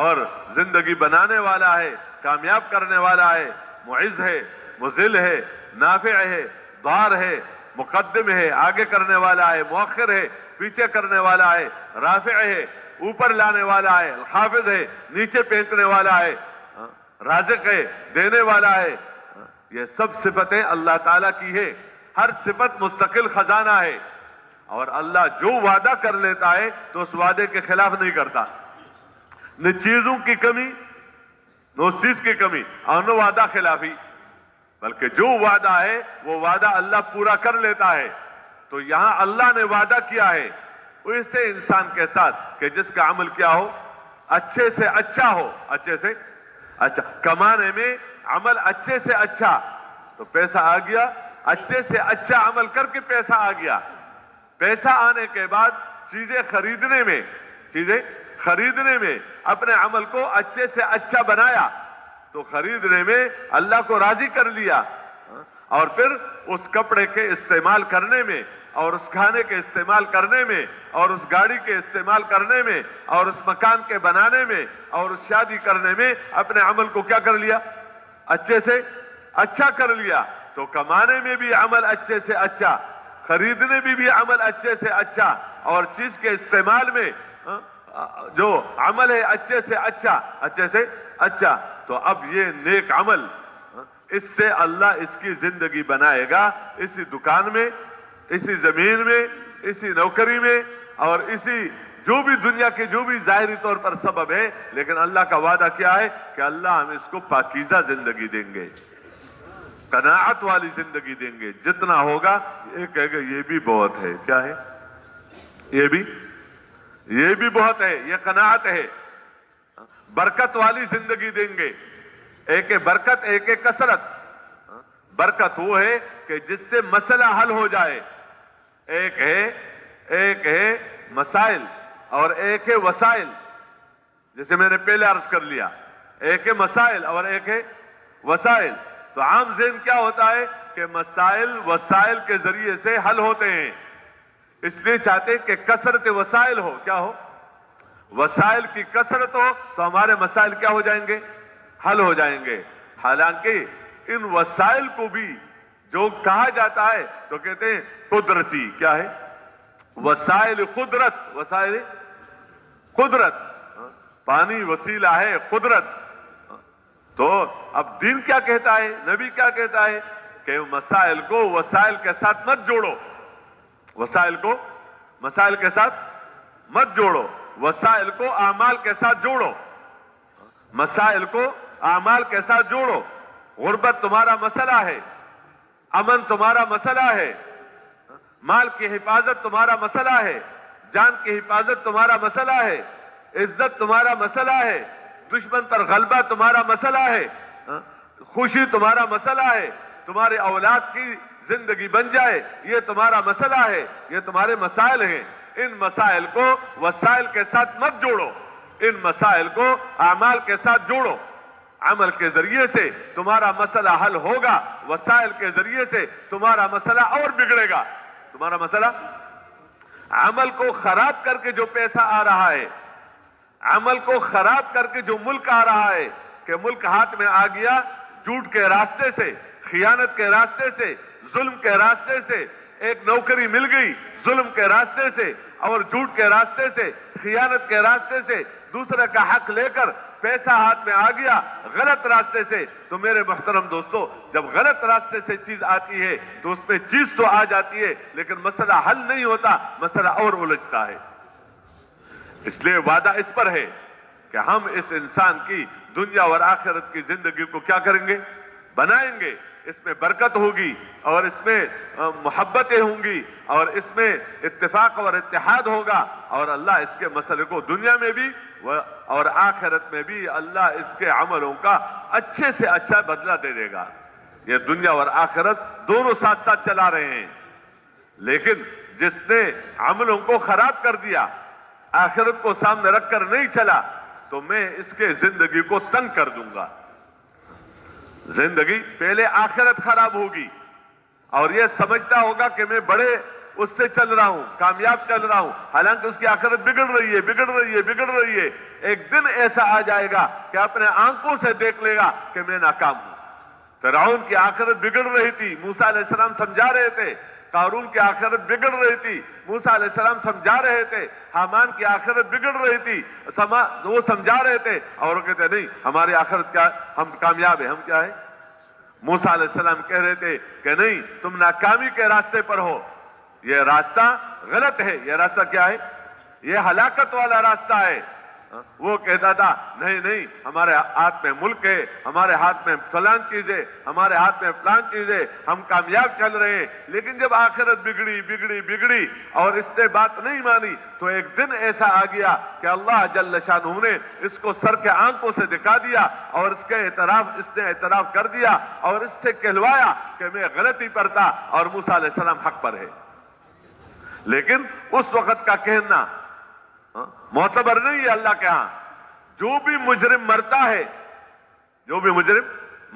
اور زندگی بنانے والا ہے، کامیاب کرنے والا ہے، معز ہے، مذل ہے، نافع ہے، ضار ہے، مقدم ہے، آگے کرنے والا ہے، مؤخر ہے، پیچھے کرنے والا ہے، رافع ہے، اوپر لانے والا ہے، حافظ ہے، نیچے پھینکنے والا ہے، رازق ہے، دینے والا ہے. یہ سب صفتیں اللہ تعالیٰ کی ہے. ہر صفت مستقل خزانہ ہے، اور اللہ جو وعدہ کر لیتا ہے تو اس وعدے کے خلاف نہیں کرتا. نہ چیزوں کی کمی، نہ اس چیز کی کمی، اور نہ وعدہ خلافی، بلکہ جو وعدہ ہے وہ وعدہ اللہ پورا کر لیتا ہے. تو یہاں اللہ نے وعدہ کیا ہے ویسے انسان کے ساتھ کہ جس کا عمل کیا ہو؟ اچھے سے اچھا ہو. اچھے سے اچھا کمانے میں عمل اچھے سے اچھا، تو پیسہ آ گیا. اچھے سے اچھا عمل کر کے پیسہ آ گیا. پیسہ آنے کے بعد چیزیں خریدنے میں اپنے عمل کو اچھے سے اچھا بنایا، تو خریدنے میں اللہ کو راضی کر لیا، اور پھر اس کپڑے کے استعمال کرنے میں، اور اس کھانے کے استعمال کرنے میں، اور اس گاڑی کے استعمال کرنے میں، اور اس مکان کے بنانے میں، اور اس شادی کرنے میں اپنے عمل کو کیا کر لیا؟ اچھے سے اچھا کر لیا. تو کمانے میں بھی عمل اچھے سے اچھا، خریدنے میں بھی عمل اچھے سے اچھا، اور چیز کے استعمال میں جو عمل ہے اچھے سے اچھا. تو اب یہ نیک عمل، اس سے اللہ اس کی زندگی بنائے گا، اسی دکان میں، اسی زمین میں، اسی نوکری میں، اور اسی جو بھی دنیا کے جو بھی ظاہری طور پر سبب ہے. لیکن اللہ کا وعدہ کیا ہے کہ اللہ ہم اس کو پاکیزہ زندگی دیں گے، قناعت والی زندگی دیں گے. جتنا ہوگا یہ کہے گا یہ بھی بہت ہے. کیا ہے؟ یہ بھی بہت ہے. یہ قناعت ہے. برکت والی زندگی دیں گے. ایک ہے برکت، ایک ہے کثرت. برکت وہ ہے کہ جس سے مسئلہ حل ہو جائے. ایک ہے مسائل اور ایک ہے وسائل. جیسے میں نے پہلے عرض کر لیا، ایک ہے مسائل اور ایک ہے وسائل. تو عام ذہن کیا ہوتا ہے کہ مسائل وسائل کے ذریعے سے حل ہوتے ہیں، اس لیے چاہتے ہیں کہ کثرت وسائل ہو. کیا ہو؟ وسائل کی کثرت ہو تو ہمارے مسائل کیا ہو جائیں گے؟ حل ہو جائیں گے. حالانکہ ان وسائل کو بھی جو کہا جاتا ہے تو کہتے ہیں قدرتی. کیا ہے؟ وسائل قدرت. وسائل قدرت. پانی وسیلہ ہے، قدرت. تو اب دین کیا کہتا ہے، نبی کیا کہتا ہے کہ مسائل کو وسائل کے ساتھ مت جوڑو. وسائل کو مسائل کے ساتھ مت جوڑو، وسائل کو اعمال کے ساتھ جوڑو، مسائل کو اعمال کے ساتھ جوڑو۔ غربت تمہارا مسئلہ ہے، امن تمہارا مسئلہ ہے، مال کی حفاظت تمہارا مسئلہ ہے، جان کی حفاظت تمہارا مسئلہ ہے، عزت تمہارا مسئلہ ہے، دشمن پر غلبہ تمہارا مسئلہ ہے، خوشی تمہارا مسئلہ ہے، تمہارے اولاد کی زندگی بن جائے یہ تمہارا مسئلہ ہے، یہ تمہارے مسائل ہیں۔ ان مسائل کو وسائل کے ساتھ مت جوڑو، ان مسائل کو اعمال کے ساتھ جوڑو۔ عمل کے ذریعے سے تمہارا مسئلہ حل ہوگا، وسائل کے ذریعے سے تمہارا مسئلہ اور بگڑے گا۔ تمہارا مسئلہ عمل کو خراب کر کے جو پیسہ آ رہا ہے، عمل کو خراب کر کے جو ملک آ رہا ہے، کہ ملک ہاتھ میں آ گیا جھوٹ کے راستے سے، خیانت کے راستے سے، ظلم کے راستے سے، ایک نوکری مل گئی ظلم کے راستے سے اور جھوٹ کے راستے سے، خیانت کے راستے سے، دوسرے کا حق لے کر پیسہ ہاتھ میں آ گیا غلط راستے سے۔ تو میرے محترم دوستو، جب غلط راستے سے چیز آتی ہے تو اس میں چیز تو آ جاتی ہے لیکن مسئلہ حل نہیں ہوتا، مسئلہ اور الجھتا ہے۔ اس لیے وعدہ اس پر ہے کہ ہم اس انسان کی دنیا اور آخرت کی زندگی کو کیا کریں گے؟ بنائیں گے۔ اس میں برکت ہوگی اور اس میں محبتیں ہوں گی اور اس میں اتفاق اور اتحاد ہوگا، اور اللہ اس کے مسئلے کو دنیا میں بھی اور آخرت میں بھی اللہ اس کے عملوں کا اچھے سے اچھا بدلہ دے دے گا۔ یہ دنیا اور آخرت دونوں ساتھ ساتھ چلا رہے ہیں، لیکن جس نے عملوں کو خراب کر دیا، آخرت کو سامنے رکھ کر نہیں چلا، تو میں اس کے زندگی کو تنگ کر دوں گا۔ زندگی پہلے آخرت خراب ہوگی اور یہ سمجھتا ہوگا کہ میں بڑے اس سے چل رہا ہوں، کامیاب چل رہا ہوں، حالانکہ اس کی آخرت بگڑ رہی ہے، بگڑ رہی ہے، بگڑ رہی ہے۔ ایک دن ایسا آ جائے گا کہ اپنے آنکھوں سے دیکھ لے گا کہ میں ناکام ہوں۔ فرعون کی آخرت بگڑ رہی تھی، موسیٰ علیہ السلام سمجھا رہے تھے۔ قارون کی آخرت بگڑ رہی تھی، موسیٰ علیہ السلام سمجھا رہے تھے۔ حامان کی آخرت بگڑ رہی تھی، وہ سمجھا رہے تھے، اور وہ کہتے نہیں ہماری آخرت کیا، ہم کامیاب ہیں، ہم کیا ہے؟ موسیٰ علیہ السلام کہہ رہے تھے کہ نہیں، تم ناکامی کے راستے پر ہو، یہ راستہ غلط ہے۔ یہ راستہ کیا ہے؟ یہ ہلاکت والا راستہ ہے۔ وہ کہتا تھا نہیں نہیں، ہمارے ہاتھ میں ملک ہے، ہمارے ہاتھ میں فلان چیز ہے، ہمارے ہاتھ میں فلان چیز ہے، ہم کامیاب چل رہے ہیں۔ لیکن جب آخرت بگڑی بگڑی بگڑی اور اس نے بات نہیں مانی، تو ایک دن ایسا آ گیا کہ اللہ جل شانہ نے اس کو سر کے آنکھوں سے دکھا دیا اور اس نے اعتراف کر دیا اور اس سے کہلوایا کہ میں غلطی پر تھا اور موسیٰ علیہ السلام حق پر ہے۔ لیکن اس وقت کا کہنا معتبر نہیں ہے اللہ کے ہاں۔ جو بھی مجرم مرتا ہے، جو بھی مجرم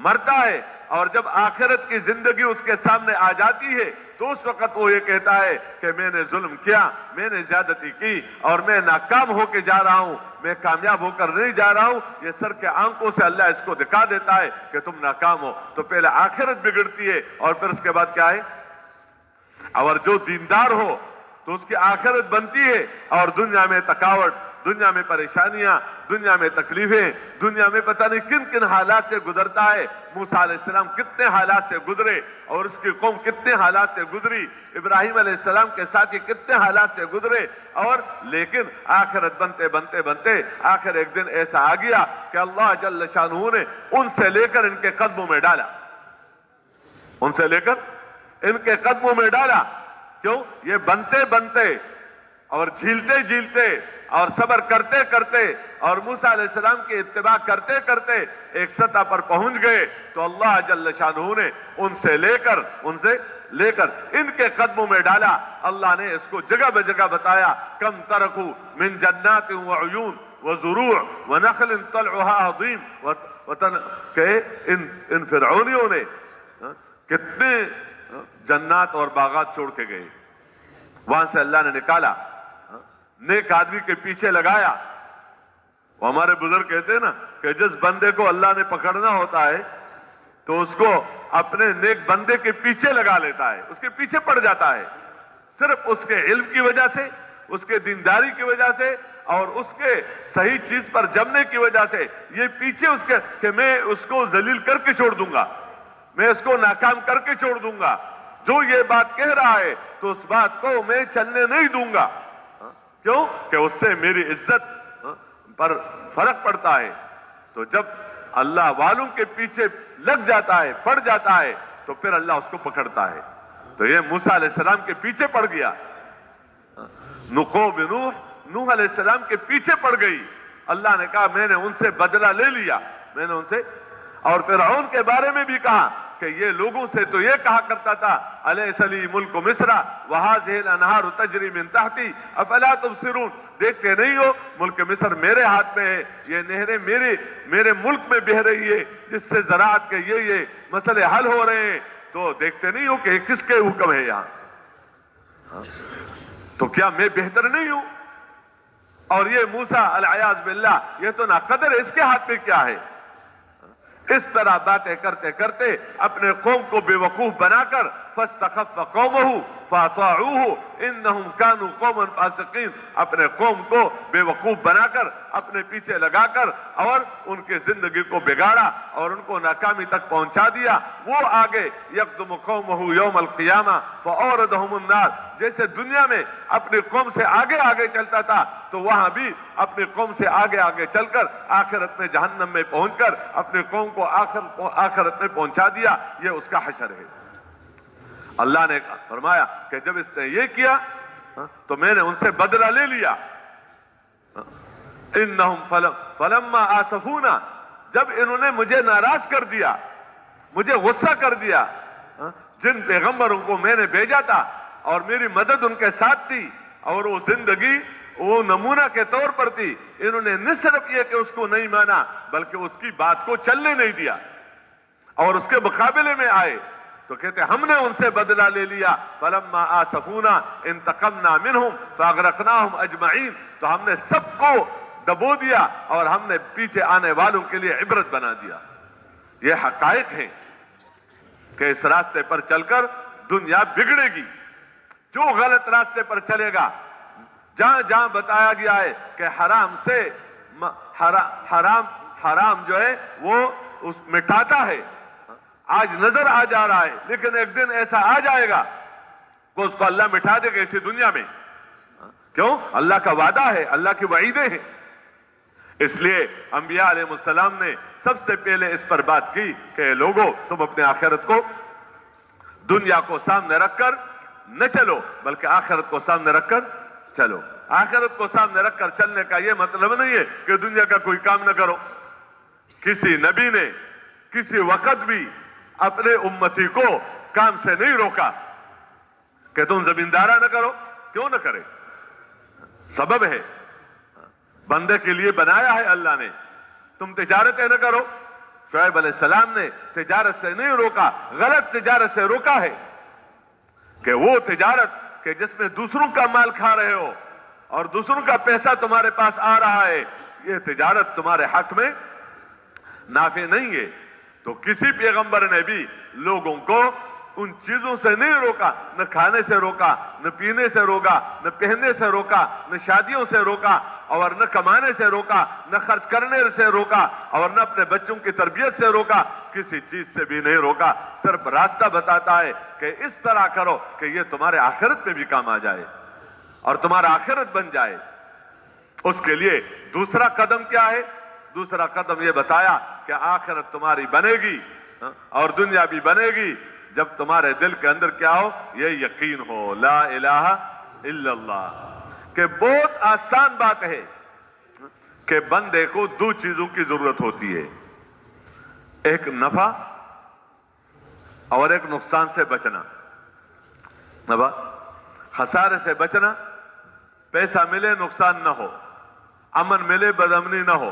مرتا ہے اور جب آخرت کی زندگی اس کے سامنے آ جاتی ہے تو اس وقت وہ یہ کہتا ہے کہ میں نے ظلم کیا، میں نے زیادتی کی اور میں ناکام ہو کے جا رہا ہوں، میں کامیاب ہو کر نہیں جا رہا ہوں۔ یہ سر کے آنکھوں سے اللہ اس کو دکھا دیتا ہے کہ تم ناکام ہو۔ تو پہلے آخرت بگڑتی ہے اور پھر اس کے بعد کیا ہے؟ اور جو دیندار ہو تو اس کی آخرت بنتی ہے اور دنیا میں تکاوٹ، دنیا میں پریشانیاں، دنیا میں تکلیفیں، دنیا میں پتہ نہیں کن کن حالات سے گزرتا ہے۔ موسیٰ علیہ السلام کتنے حالات سے گزرے اور اس کی قوم کتنے حالات سے گزری، ابراہیم علیہ السلام کے ساتھی کتنے حالات سے گزرے، اور لیکن آخرت بنتے بنتے بنتے آخر ایک دن ایسا آ گیا کہ اللہ جل شانہ نے ان سے لے کر ان کے قدموں میں ڈالا، ان سے لے کر ان کے قدموں میں ڈالا۔ کیوں؟ یہ بنتے بنتے اور جھیلتے جھیلتے اور صبر کرتے کرتے اور موسیٰ علیہ السلام کی اتباع کرتے کرتے ایک سطح پر پہنچ گئے تو اللہ جل شانہ نے ان سے لے کر ان کے قدموں میں ڈالا۔ اللہ نے اس کو جگہ بہ جگہ بتایا، کم ترکو من جنات وعیون وزروع ونخل طلعها عظیم، کہ ان فرعونیوں نے کتنے جنات اور باغات چھوڑ کے گئے، وہاں سے اللہ نے نکالا، نیک آدمی کے پیچھے لگایا۔ وہ ہمارے بزرگ کہتے ہیں نا کہ جس بندے کو اللہ نے پکڑنا ہوتا ہے تو اس کو اپنے نیک بندے کے پیچھے لگا لیتا ہے، اس کے پیچھے پڑ جاتا ہے، صرف اس کے علم کی وجہ سے، اس کے دینداری کی وجہ سے اور اس کے صحیح چیز پر جمنے کی وجہ سے۔ یہ پیچھے اس کے کہ میں اس کو ذلیل کر کے چھوڑ دوں گا، میں اس کو ناکام کر کے چھوڑ دوں گا، جو یہ بات کہہ رہا ہے تو اس بات کو میں چلنے نہیں دوں گا. کیوں کہ اس سے میری عزت پر فرق پڑتا ہے. تو جب اللہ والوں کے پیچھے لگ جاتا ہے، پڑ جاتا ہے، تو پھر اللہ اس کو پکڑتا ہے. تو یہ موسیٰ علیہ السلام کے پیچھے پڑ گیا. نوح علیہ السلام کے پیچھے پڑ گئی. اللہ نے کہا میں نے ان سے بدلہ لے لیا، میں نے ان سے. اور فرعون کے بارے میں بھی کہا کہ یہ لوگوں سے تو یہ کہا کرتا تھا الیس لی ملک مصر وہذہ الانہار تجری من تحتی افلا تبصرون، دیکھتے نہیں ہو ملک مصر میرے ہاتھ میں ہے، یہ نہریں میرے ملک میں بہہ رہی ہے جس سے زراعت کے یہ مسئلے حل ہو رہے ہیں، تو دیکھتے نہیں ہو کہ کس کے حکم ہے یہاں؟ تو کیا میں بہتر نہیں ہوں؟ اور یہ موسیٰ العیاذ باللہ یہ تو ناقدر ہے، اس کے ہاتھ میں کیا ہے؟ اس طرح باتیں کرتے کرتے اپنے قوم کو بے وقوف بنا کر فاستخف قومہ فاطاعوہ انہم کانوا قوما فاسقین، اپنے قوم کو بے وقوف بنا کر اپنے پیچھے لگا کر اور ان کی زندگی کو بگاڑا اور ان کو ناکامی تک پہنچا دیا. وہ آگے یقدم قومہ یوم القیامہ فاوردہم النار، جیسے دنیا میں اپنی قوم سے آگے آگے چلتا تھا تو وہاں بھی اپنی قوم سے آگے آگے چل کر آخرت میں جہنم میں پہنچ کر اپنی قوم کو آخرت میں پہنچا دیا. یہ اس کا حشر ہے. اللہ نے فرمایا کہ جب اس نے یہ کیا تو میں نے ان سے بدلہ لے لیا. انہم فلما آسفونا، جب انہوں نے مجھے ناراض کر دیا، مجھے غصہ کر دیا، جن پیغمبروں کو میں نے بھیجا تھا اور میری مدد ان کے ساتھ تھی اور وہ زندگی وہ نمونہ کے طور پر تھی، انہوں نے نہ صرف یہ کہ اس کو نہیں مانا بلکہ اس کی بات کو چلنے نہیں دیا اور اس کے مقابلے میں آئے تو کہتے ہم نے ان سے بدلہ لے لیا. فلما آسفونا انتقمنا منہم فاغرقناہم اجمعین، تو ہم نے سب کو دبو دیا اور ہم نے پیچھے آنے والوں کے لیے عبرت بنا دیا. یہ حقائق ہیں کہ اس راستے پر چل کر دنیا بگڑے گی. جو غلط راستے پر چلے گا، جہاں جہاں بتایا گیا ہے کہ حرام سے حرام جو ہے وہ اس مٹاتا ہے، آج نظر آ جا رہا ہے لیکن ایک دن ایسا آ جائے گا کہ اس کو اللہ مٹا دے گا اسی دنیا میں. کیوں؟ اللہ کا وعدہ ہے، اللہ کی وعیدیں ہیں. اس لیے انبیاء علیہ السلام نے سب سے پہلے اس پر بات کی کہ لوگوں تم اپنے آخرت کو، دنیا کو سامنے رکھ کر نہ چلو بلکہ آخرت کو سامنے رکھ کر چلو. آخرت کو سامنے رکھ کر چلنے کا یہ مطلب نہیں ہے کہ دنیا کا کوئی کام نہ کرو. کسی نبی نے کسی وقت بھی اپنے امتی کو کام سے نہیں روکا کہ تم زمیندارہ نہ کرو. کیوں نہ کرے؟ سبب ہے، بندے کے لیے بنایا ہے اللہ نے. تم تجارتیں نہ کرو، شعیب علیہ السلام نے تجارت سے نہیں روکا، غلط تجارت سے روکا ہے کہ وہ تجارت کہ جس میں دوسروں کا مال کھا رہے ہو اور دوسروں کا پیسہ تمہارے پاس آ رہا ہے، یہ تجارت تمہارے حق میں نافع نہیں ہے. تو کسی پیغمبر نے بھی لوگوں کو ان چیزوں سے نہیں روکا، نہ کھانے سے روکا، نہ پینے سے روکا، نہ پہننے سے روکا، نہ شادیوں سے روکا اور نہ کمانے سے روکا، نہ خرچ کرنے سے روکا اور نہ اپنے بچوں کی تربیت سے روکا. کسی چیز سے بھی نہیں روکا. صرف راستہ بتاتا ہے کہ اس طرح کرو کہ یہ تمہارے آخرت میں بھی کام آ جائے اور تمہارا آخرت بن جائے. اس کے لیے دوسرا قدم کیا ہے؟ دوسرا قدم یہ بتایا کہ آخرت تمہاری بنے گی اور دنیا بھی بنے گی جب تمہارے دل کے اندر کیا ہو؟ یہ یقین ہو لا الہ الا اللہ. کہ بہت آسان بات ہے کہ بندے کو دو چیزوں کی ضرورت ہوتی ہے، ایک نفع اور ایک نقصان سے بچنا. نفع خسارے سے بچنا، پیسہ ملے نقصان نہ ہو، امن ملے بدامنی نہ ہو،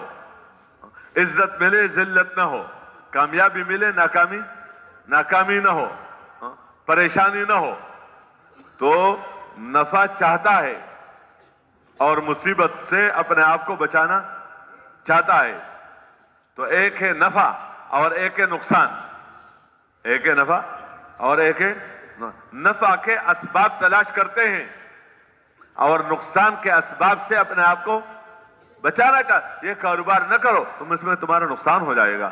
عزت ملے ذلت نہ ہو، کامیابی ملے ناکامی نہ ہو، پریشانی نہ ہو. تو نفع چاہتا ہے اور مصیبت سے اپنے آپ کو بچانا چاہتا ہے. تو ایک ہے نفع اور ایک ہے نقصان. ایک ہے نفع اور ایک ہے نفع کے اسباب تلاش کرتے ہیں اور نقصان کے اسباب سے اپنے آپ کو بچانا چاہتے. یہ کاروبار نہ کرو تم اس میں تمہارا نقصان ہو جائے گا،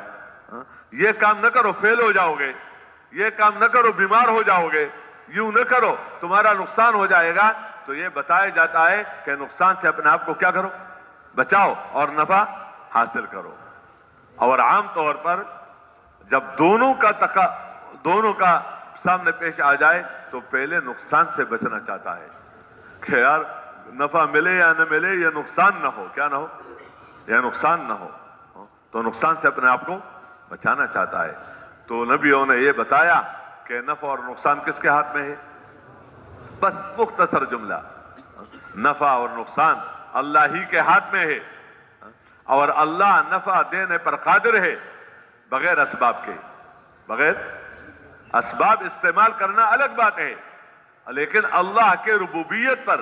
یہ کام نہ کرو فیل ہو جاؤ گے، یہ کام نہ کرو بیمار ہو جاؤ گے، یوں نہ کرو تمہارا نقصان ہو جائے گا، تو یہ بتایا جاتا ہے کہ نقصان سے اپنے آپ کو کیا کرو، بچاؤ اور نفع حاصل کرو۔ اور عام طور پر جب دونوں کا سامنے پیش آ جائے تو پہلے نقصان سے بچنا چاہتا ہے کہ یار نفع ملے یا نہ ملے، یہ نقصان نہ ہو، کیا نہ ہو، یہ نقصان نہ ہو، تو نقصان سے اپنے آپ کو بچانا چاہتا ہے۔ تو نبیوں نے یہ بتایا کہ نفع اور نقصان کس کے ہاتھ میں ہے؟ بس مختصر جملہ، نفع اور نقصان اللہ ہی کے ہاتھ میں ہے، اور اللہ نفع دینے پر قادر ہے بغیر اسباب کے۔ بغیر اسباب استعمال کرنا الگ بات ہے، لیکن اللہ کے ربوبیت پر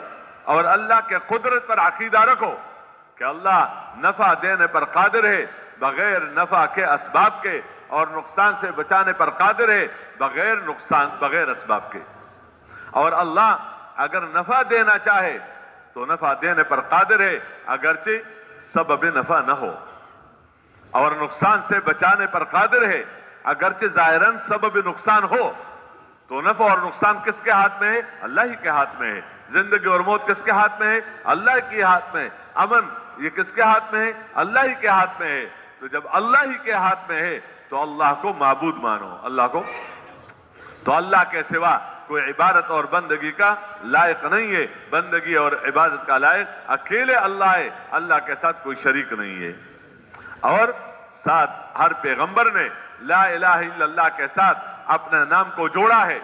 اور اللہ کے قدرت پر عقیدہ رکھو کہ اللہ نفع دینے پر قادر ہے بغیر نفع کے اسباب کے، اور نقصان سے بچانے پر قادر ہے بغیر اسباب کے۔ اور اللہ اگر نفع دینا چاہے تو نفع دینے پر قادر ہے اگرچہ سبب نفع نہ ہو، اور نقصان سے بچانے پر قادر ہے اگرچہ ظاہراً سبب نقصان ہو۔ تو نفع اور نقصان کس کے ہاتھ میں ہے؟ اللہ ہی کے ہاتھ میں ہے۔ زندگی اور موت کس کے ہاتھ میں ہے؟ اللہ کے ہاتھ میں ہے۔ امن یہ کس کے ہاتھ میں ہے؟ اللہ ہی کے ہاتھ میں ہے۔ تو جب اللہ ہی کے ہاتھ میں ہے تو اللہ کو معبود مانو، تو اللہ کے سوا کوئی عبادت اور بندگی کا لائق نہیں ہے۔ بندگی اور عبادت کا لائق اکیلے اللہ ہے، اللہ کے ساتھ کوئی شریک نہیں ہے۔ اور ساتھ ہر پیغمبر نے لا الہ الا اللہ کے ساتھ اپنے نام کو جوڑا ہے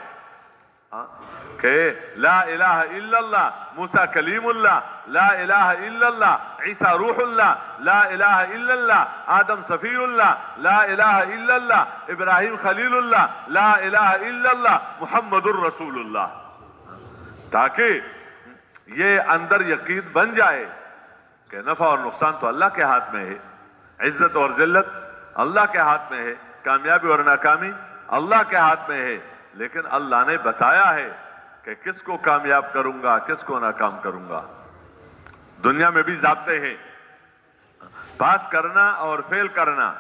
کہ لا الہ الا اللہ موسیٰ کلیم اللہ، لا الہ الا اللہ عیسیٰ روح اللہ، لا الہ الا اللہ آدم صفی اللہ، لا الہ الا اللہ ابراہیم خلیل اللہ، لا الہ الا اللہ محمد الرسول اللہ، تاکہ یہ اندر یقین بن جائے کہ نفع اور نقصان تو اللہ کے ہاتھ میں ہے، عزت اور ذلت اللہ کے ہاتھ میں ہے، کامیابی اور ناکامی اللہ کے ہاتھ میں ہے، لیکن اللہ نے بتایا ہے کہ کس کو کامیاب کروں گا کس کو ناکام کروں گا۔ دنیا میں بھی ضابطے ہیں، پاس کرنا اور فیل کرنا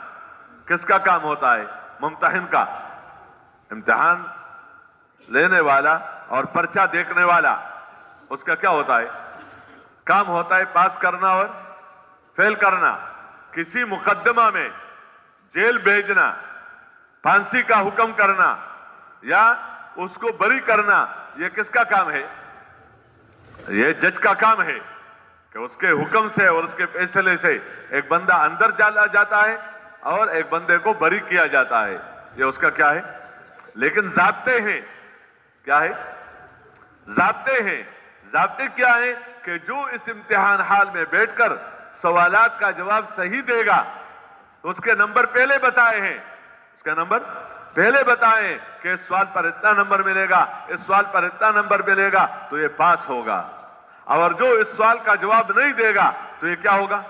کس کا کام ہوتا ہے؟ ممتحن کا۔ امتحان لینے والا اور پرچہ دیکھنے والا، اس کا کیا ہوتا ہے؟ کام ہوتا ہے پاس کرنا اور فیل کرنا۔ کسی مقدمہ میں جیل بھیجنا، پھانسی کا حکم کرنا یا اس کو بری کرنا، یہ کس کا کام ہے؟ یہ جج کا کام ہے کہ اس کے حکم سے اور اس کے فیصلے سے ایک بندہ اندر جاتا ہے اور ایک بندے کو بری کیا جاتا ہے، یہ اس کا کیا ہے؟ لیکن ضابطے ہیں، کیا ہے؟ ضابطے ہیں۔ ضابطے کیا ہیں؟ کہ جو اس امتحان حال میں بیٹھ کر سوالات کا جواب صحیح دے گا تو اس کے نمبر پہلے بتائے ہیں، اس کا نمبر پہلے بتائیں کہ اس سوال پر اتنا نمبر ملے گا، اس سوال پر اتنا نمبر ملے گا تو یہ پاس ہوگا، اور جو اس سوال کا جواب نہیں دے گا تو یہ کیا ہوگا؟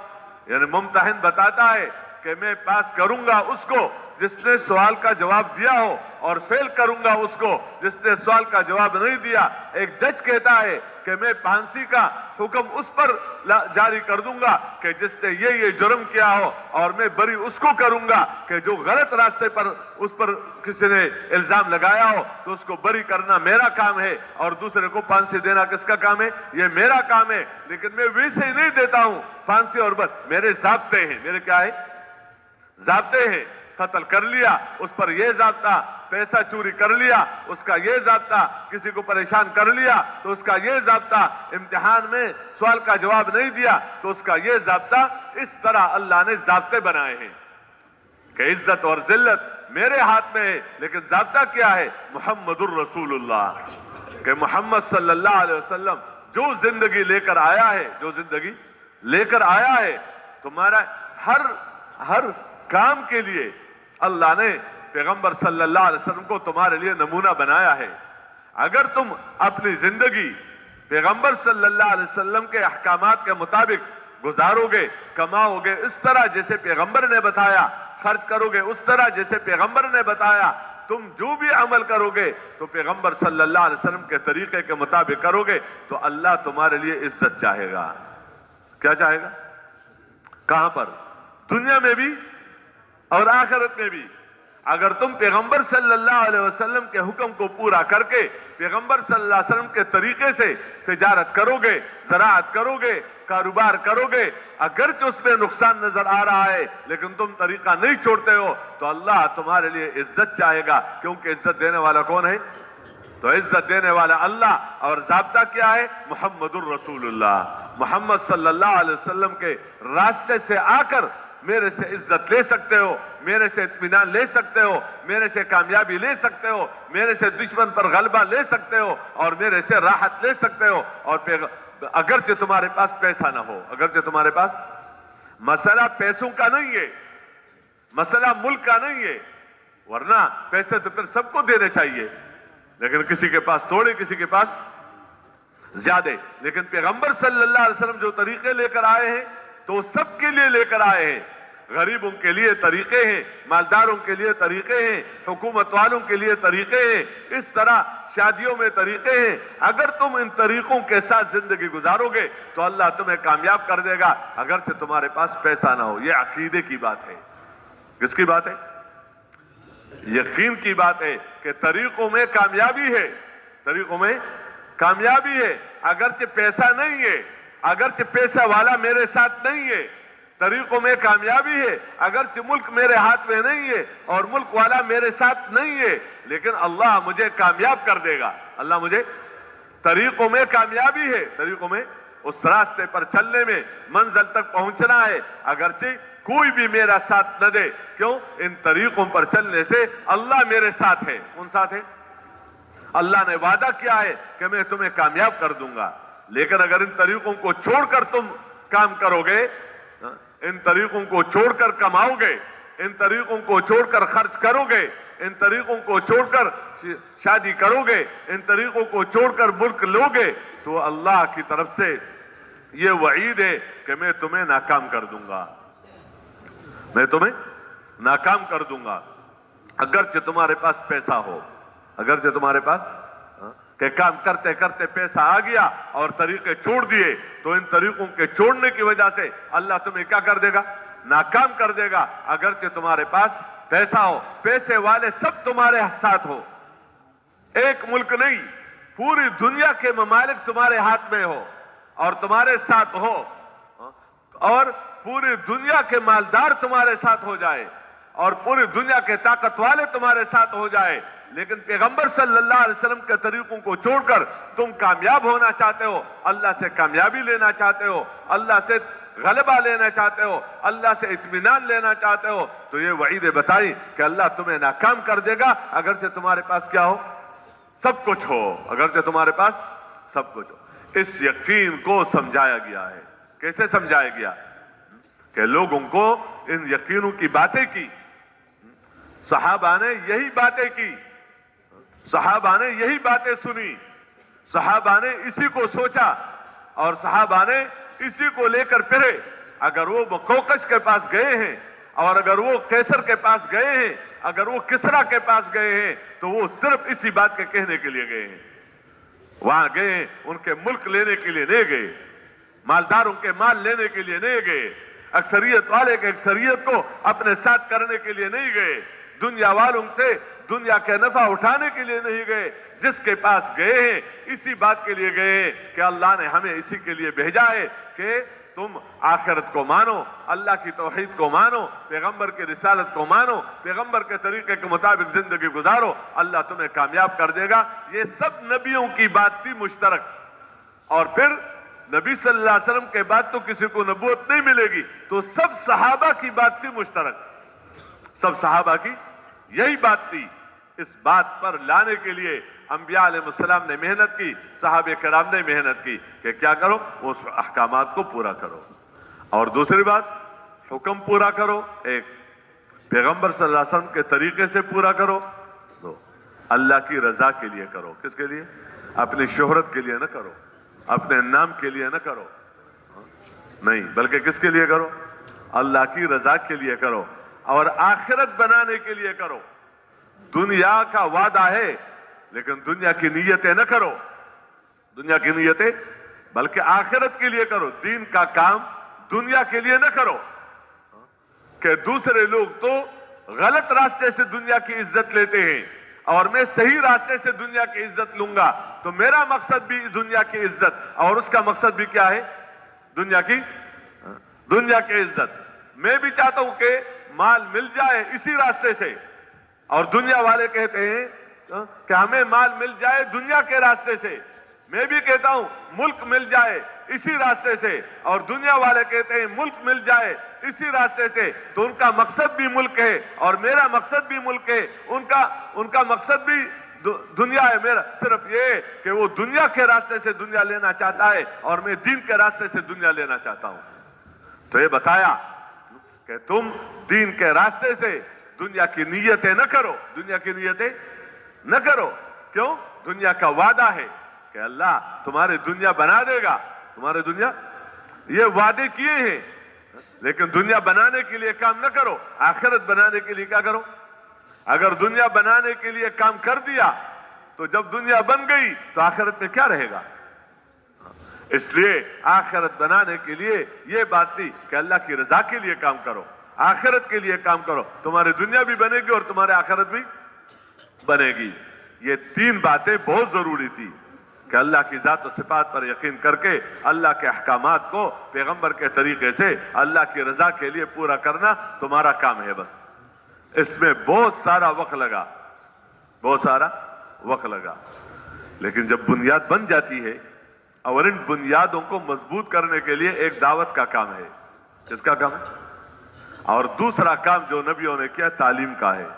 یعنی ممتحن بتاتا ہے کہ میں پاس کروں گا اس کو جس نے سوال کا جواب دیا ہو، اور فیل کروں گا اس کو جس نے سوال کا جواب نہیں دیا۔ ایک جج کہتا ہے کہ میں پھانسی کا حکم اس پر جاری کر دوں گا کہ جس نے یہ جرم کیا ہو، اور میں بری اس کو کروں گا کہ جو غلط راستے پر اس پر کسی نے الزام لگایا ہو، تو اس کو بری کرنا میرا کام ہے، اور دوسرے کو پھانسی دینا کس کا کام ہے؟ یہ میرا کام ہے۔ لیکن میں ویسے ہی نہیں دیتا ہوں پھانسی اور میرے ضابطے ہیں، میرے کیا ہے؟ ضابطے ہیں۔ قتل کر لیا اس پر یہ ضابطہ، پیسہ چوری کر لیا اس کا یہ ضابطہ، کسی کو پریشان کر لیا تو اس کا یہ ضابطہ، امتحان میں سوال کا جواب نہیں دیا تو اس کا یہ ضابطہ۔ اس طرح اللہ نے ضابطے بنائے ہیں کہ عزت اور ذلت میرے ہاتھ میں ہے، لیکن ضابطہ کیا ہے؟ محمد الرسول اللہ، کہ محمد صلی اللہ علیہ وسلم جو زندگی لے کر آیا ہے، جو زندگی لے کر آیا ہے، تمہارا ہر کام کے لیے اللہ نے پیغمبر صلی اللہ علیہ وسلم کو تمہارے لیے نمونہ بنایا ہے۔ اگر تم اپنی زندگی پیغمبر صلی اللہ علیہ وسلم کے احکامات کے مطابق گزارو گے، کماؤ گے اس طرح جیسے پیغمبر نے بتایا، خرچ کرو گے اس طرح جیسے پیغمبر نے بتایا، تم جو بھی عمل کرو گے تو پیغمبر صلی اللہ علیہ وسلم کے طریقے کے مطابق کرو گے تو اللہ تمہارے لیے عزت چاہے گا۔ کیا چاہے گا؟ کہاں پر؟ دنیا میں بھی اور آخرت میں بھی۔ اگر تم پیغمبر صلی اللہ علیہ وسلم کے حکم کو پورا کر کے پیغمبر صلی اللہ علیہ وسلم کے طریقے سے تجارت کرو گے، زراعت کرو گے، کاروبار کرو گے، اگرچہ اس میں نقصان نظر آ رہا ہے لیکن تم طریقہ نہیں چھوڑتے ہو، تو اللہ تمہارے لیے عزت چاہے گا، کیونکہ عزت دینے والا کون ہے؟ تو عزت دینے والا اللہ، اور ضابطہ کیا ہے؟ محمد الرسول اللہ، محمد صلی اللہ علیہ وسلم کے راستے سے آ کر میرے سے عزت لے سکتے ہو، میرے سے اطمینان لے سکتے ہو، میرے سے کامیابی لے سکتے ہو، میرے سے دشمن پر غلبہ لے سکتے ہو، اور میرے سے راحت لے سکتے ہو، اور اگرچہ تمہارے پاس پیسہ نہ ہو، اگرچہ تمہارے پاس، مسئلہ پیسوں کا نہیں ہے، مسئلہ ملک کا نہیں ہے، ورنہ پیسے تو پھر سب کو دینے چاہیے، لیکن کسی کے پاس تھوڑے، کسی کے پاس زیادہ، لیکن پیغمبر صلی اللہ علیہ وسلم جو طریقے لے کر آئے ہیں تو سب کے لیے لے کر آئے ہیں، غریبوں کے لیے طریقے ہیں، مالداروں کے لیے طریقے ہیں، حکومت والوں کے لیے طریقے ہیں، اس طرح شادیوں میں طریقے ہیں، اگر تم ان طریقوں کے ساتھ زندگی گزارو گے تو اللہ تمہیں کامیاب کر دے گا، اگرچہ تمہارے پاس پیسہ نہ ہو۔ یہ عقیدے کی بات ہے۔ کس کی بات ہے؟ یقین کی بات ہے کہ طریقوں میں کامیابی ہے، طریقوں میں کامیابی ہے، اگرچہ پیسہ نہیں ہے، اگرچہ پیسہ والا میرے ساتھ نہیں ہے، طریقوں میں کامیابی ہے، اگرچہ ملک میرے ہاتھ میں نہیں ہے اور ملک والا میرے ساتھ نہیں ہے، لیکن اللہ مجھے کامیاب کر دے گا، اللہ مجھے، طریقوں میں کامیابی ہے، طریقوں میں اس راستے پر چلنے میں منزل تک پہنچنا ہے، اگرچہ کوئی بھی میرا ساتھ نہ دے، کیوں؟ ان طریقوں پر چلنے سے اللہ میرے ساتھ ہے۔ کون ساتھ ہے؟ اللہ نے وعدہ کیا ہے کہ میں تمہیں کامیاب کر دوں گا، لیکن اگر ان طریقوں کو چھوڑ کر تم کام کرو گے، ان طریقوں کو چھوڑ کر کماؤ گے، ان طریقوں کو چھوڑ کر خرچ کرو گے، ان طریقوں کو چھوڑ کر شادی کرو گے، ان طریقوں کو چھوڑ کر ملک لو گے، تو اللہ کی طرف سے یہ وعید ہے کہ میں تمہیں ناکام کر دوں گا، میں تمہیں ناکام کر دوں گا، اگرچہ تمہارے پاس پیسہ ہو، اگرچہ تمہارے پاس، کہ کام کرتے کرتے پیسہ آ گیا اور طریقے چھوڑ دیے، تو ان طریقوں کے چھوڑنے کی وجہ سے اللہ تمہیں کیا کر دے گا؟ ناکام کر دے گا، اگرچہ تمہارے پاس پیسہ ہو، پیسے والے سب تمہارے ساتھ ہو، ایک ملک نہیں، پوری دنیا کے ممالک تمہارے ہاتھ میں ہو اور تمہارے ساتھ ہو، اور پوری دنیا کے مالدار تمہارے ساتھ ہو جائے اور پوری دنیا کے طاقت والے تمہارے ساتھ ہو جائے، لیکن پیغمبر صلی اللہ علیہ وسلم کے طریقوں کو چھوڑ کر تم کامیاب ہونا چاہتے ہو، اللہ سے کامیابی لینا چاہتے ہو، اللہ سے غلبہ لینا چاہتے ہو، اللہ سے اطمینان لینا چاہتے ہو، تو یہ وعید بتائی کہ اللہ تمہیں ناکام کر دے گا، اگرچہ تمہارے پاس کیا ہو؟ سب کچھ ہو، اگرچہ تمہارے پاس سب کچھ ہو۔ اس یقین کو سمجھایا گیا ہے۔ کیسے سمجھایا گیا؟ کہ لوگوں کو ان یقینوں کی باتیں کی، صحابہ نے یہی باتیں کی، صحابہ نے یہی باتیں سنی، صحابہ نے اسی کو سوچا اور صحابہ نے اسی کو لے کر پھرے۔ اگر وہ مقوقس کے پاس گئے ہیں اور اگر وہ قیصر کے پاس گئے ہیں، اگر وہ کسرا کے پاس گئے ہیں، تو وہ صرف اسی بات کے کہنے کے لیے گئے ہیں، وہاں گئے ہیں ان کے ملک لینے کے لیے نہیں گئے، مالداروں کے مال لینے کے لیے نہیں گئے، اکثریت والے کے اکثریت کو اپنے ساتھ کرنے کے لیے نہیں گئے، دنیا والوں سے دنیا کے نفع اٹھانے کے لیے نہیں گئے، جس کے پاس گئے ہیں اسی بات کے لیے گئے ہیں کہ اللہ نے ہمیں اسی کے لیے بھیجا ہے کہ تم آخرت کو مانو، اللہ کی توحید کو مانو، پیغمبر کی رسالت کو مانو، پیغمبر کے طریقے کے مطابق زندگی گزارو، اللہ تمہیں کامیاب کر دے گا۔ یہ سب نبیوں کی بات تھی مشترک، اور پھر نبی صلی اللہ علیہ وسلم کے بعد تو کسی کو نبوت نہیں ملے گی، تو سب صحابہ کی بات تھی مشترک، سب صحابہ کی یہی بات تھی۔ اس بات پر لانے کے لیے انبیاء علیہ السلام نے محنت کی، صحابہ کرام نے محنت کی کہ کیا کرو؟ اس احکامات کو پورا کرو، اور دوسری بات حکم پورا کرو، ایک پیغمبر صلی اللہ علیہ وسلم کے طریقے سے پورا کرو، دو اللہ کی رضا کے لیے کرو۔ کس کے لیے؟ اپنی شہرت کے لیے نہ کرو، اپنے نام کے لیے نہ کرو، نہیں، بلکہ کس کے لیے کرو؟ اللہ کی رضا کے لیے کرو اور آخرت بنانے کے لیے کرو۔ دنیا کا وعدہ ہے لیکن دنیا کی نیتیں نہ کرو، دنیا کی نیتیں، بلکہ آخرت کے لیے کرو۔ دین کا کام دنیا کے لیے نہ کرو کہ دوسرے لوگ تو غلط راستے سے دنیا کی عزت لیتے ہیں اور میں صحیح راستے سے دنیا کی عزت لوں گا تو میرا مقصد بھی دنیا کی عزت اور اس کا مقصد بھی کیا ہے؟ دنیا کی عزت. میں بھی چاہتا ہوں کہ مال مل جائے اسی راستے سے اور دنیا والے کہتے ہیں کہ ہمیں مال مل جائے دنیا کے راستے سے. میں بھی کہتا ہوں ملک مل جائے اسی راستے سے اور دنیا والے کہتے ہیں ملک مل جائے اسی راستے سے. تو ان کا مقصد بھی ملک ہے اور میرا مقصد بھی ملک ہے. ان کا مقصد بھی دنیا ہے. میرا صرف یہ کہ وہ دنیا کے راستے سے دنیا لینا چاہتا ہے اور میں دین کے راستے سے دنیا لینا چاہتا ہوں. تو یہ بتایا کہ تم دین کے راستے سے دنیا کی نیتیں نہ کرو. دنیا کی نیتیں نہ کرو. کیوں؟ دنیا کا وعدہ ہے کہ اللہ تمہاری دنیا بنا دے گا. تمہارے دنیا یہ وعدے کیے ہیں لیکن دنیا بنانے کے لیے کام نہ کرو. آخرت بنانے کے لیے کیا کرو؟ اگر دنیا بنانے کے لیے کام کر دیا تو جب دنیا بن گئی تو آخرت میں کیا رہے گا؟ اس لیے آخرت بنانے کے لیے یہ بات تھی کہ اللہ کی رضا کے لیے کام کرو, آخرت کے لیے کام کرو. تمہاری دنیا بھی بنے گی اور تمہاری آخرت بھی بنے گی. یہ تین باتیں بہت ضروری تھی کہ اللہ کی ذات و صفات پر یقین کر کے اللہ کے احکامات کو پیغمبر کے طریقے سے اللہ کی رضا کے لیے پورا کرنا تمہارا کام ہے. بس اس میں بہت سارا وقت لگا, لیکن جب بنیاد بن جاتی ہے اور ان بنیادوں کو مضبوط کرنے کے لیے ایک دعوت کا کام ہے. کس کا کام ہے؟ اور دوسرا کام جو نبیوں نے کیا تعلیم کا ہے.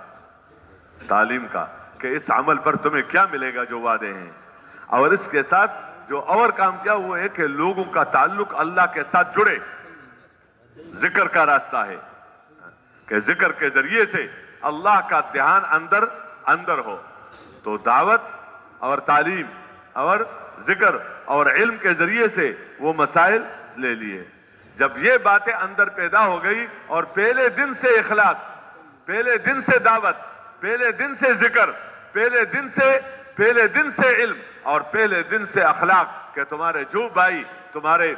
تعلیم کا کہ اس عمل پر تمہیں کیا ملے گا جو وعدے ہیں. اور اس کے ساتھ جو اور کام کیا وہ ہے کہ لوگوں کا تعلق اللہ کے ساتھ جڑے. ذکر کا راستہ ہے کہ ذکر کے ذریعے سے اللہ کا دھیان اندر ہو. تو دعوت اور تعلیم اور ذکر اور علم کے ذریعے سے وہ مسائل لے لیے. جب یہ باتیں اندر پیدا ہو گئی اور پہلے دن سے اخلاص, پہلے دن سے دعوت, پہلے دن سے ذکر, پہلے دن سے علم اور پہلے دن سے اخلاق کہ تمہارے جو بھائی تمہارے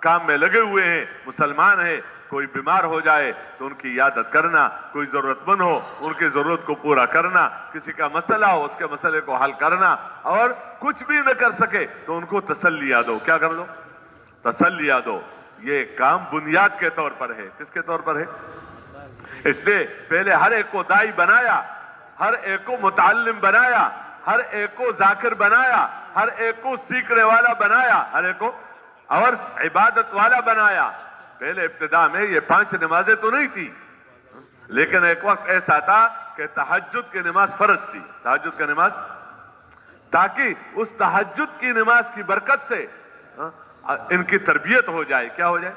کام میں لگے ہوئے ہیں, مسلمان ہیں, کوئی بیمار ہو جائے تو ان کی عیادت کرنا, کوئی ضرورت مند ہو ان کی ضرورت کو پورا کرنا, کسی کا مسئلہ ہو اس کے مسئلے کو حل کرنا, اور کچھ بھی نہ کر سکے تو ان کو تسلیہ دو. کیا کر دو؟ تسلیہ دو. یہ کام بنیاد کے طور پر ہے. کس کے طور پر ہے؟ اس لیے پہلے ہر ایک کو داعی بنایا, ہر ایک کو متعلم بنایا, ہر ایک کو ذاکر بنایا, ہر ایک کو سیکھنے والا بنایا, ہر ایک کو اور عبادت والا بنایا. پہلے ابتدا میں یہ 5 نمازیں تو نہیں تھی, لیکن ایک وقت ایسا تھا کہ تہجد کی نماز فرض تھی. تہجد کی نماز, تاکہ اس تہجد کی نماز کی برکت سے ان کی تربیت ہو جائے. کیا ہو جائے؟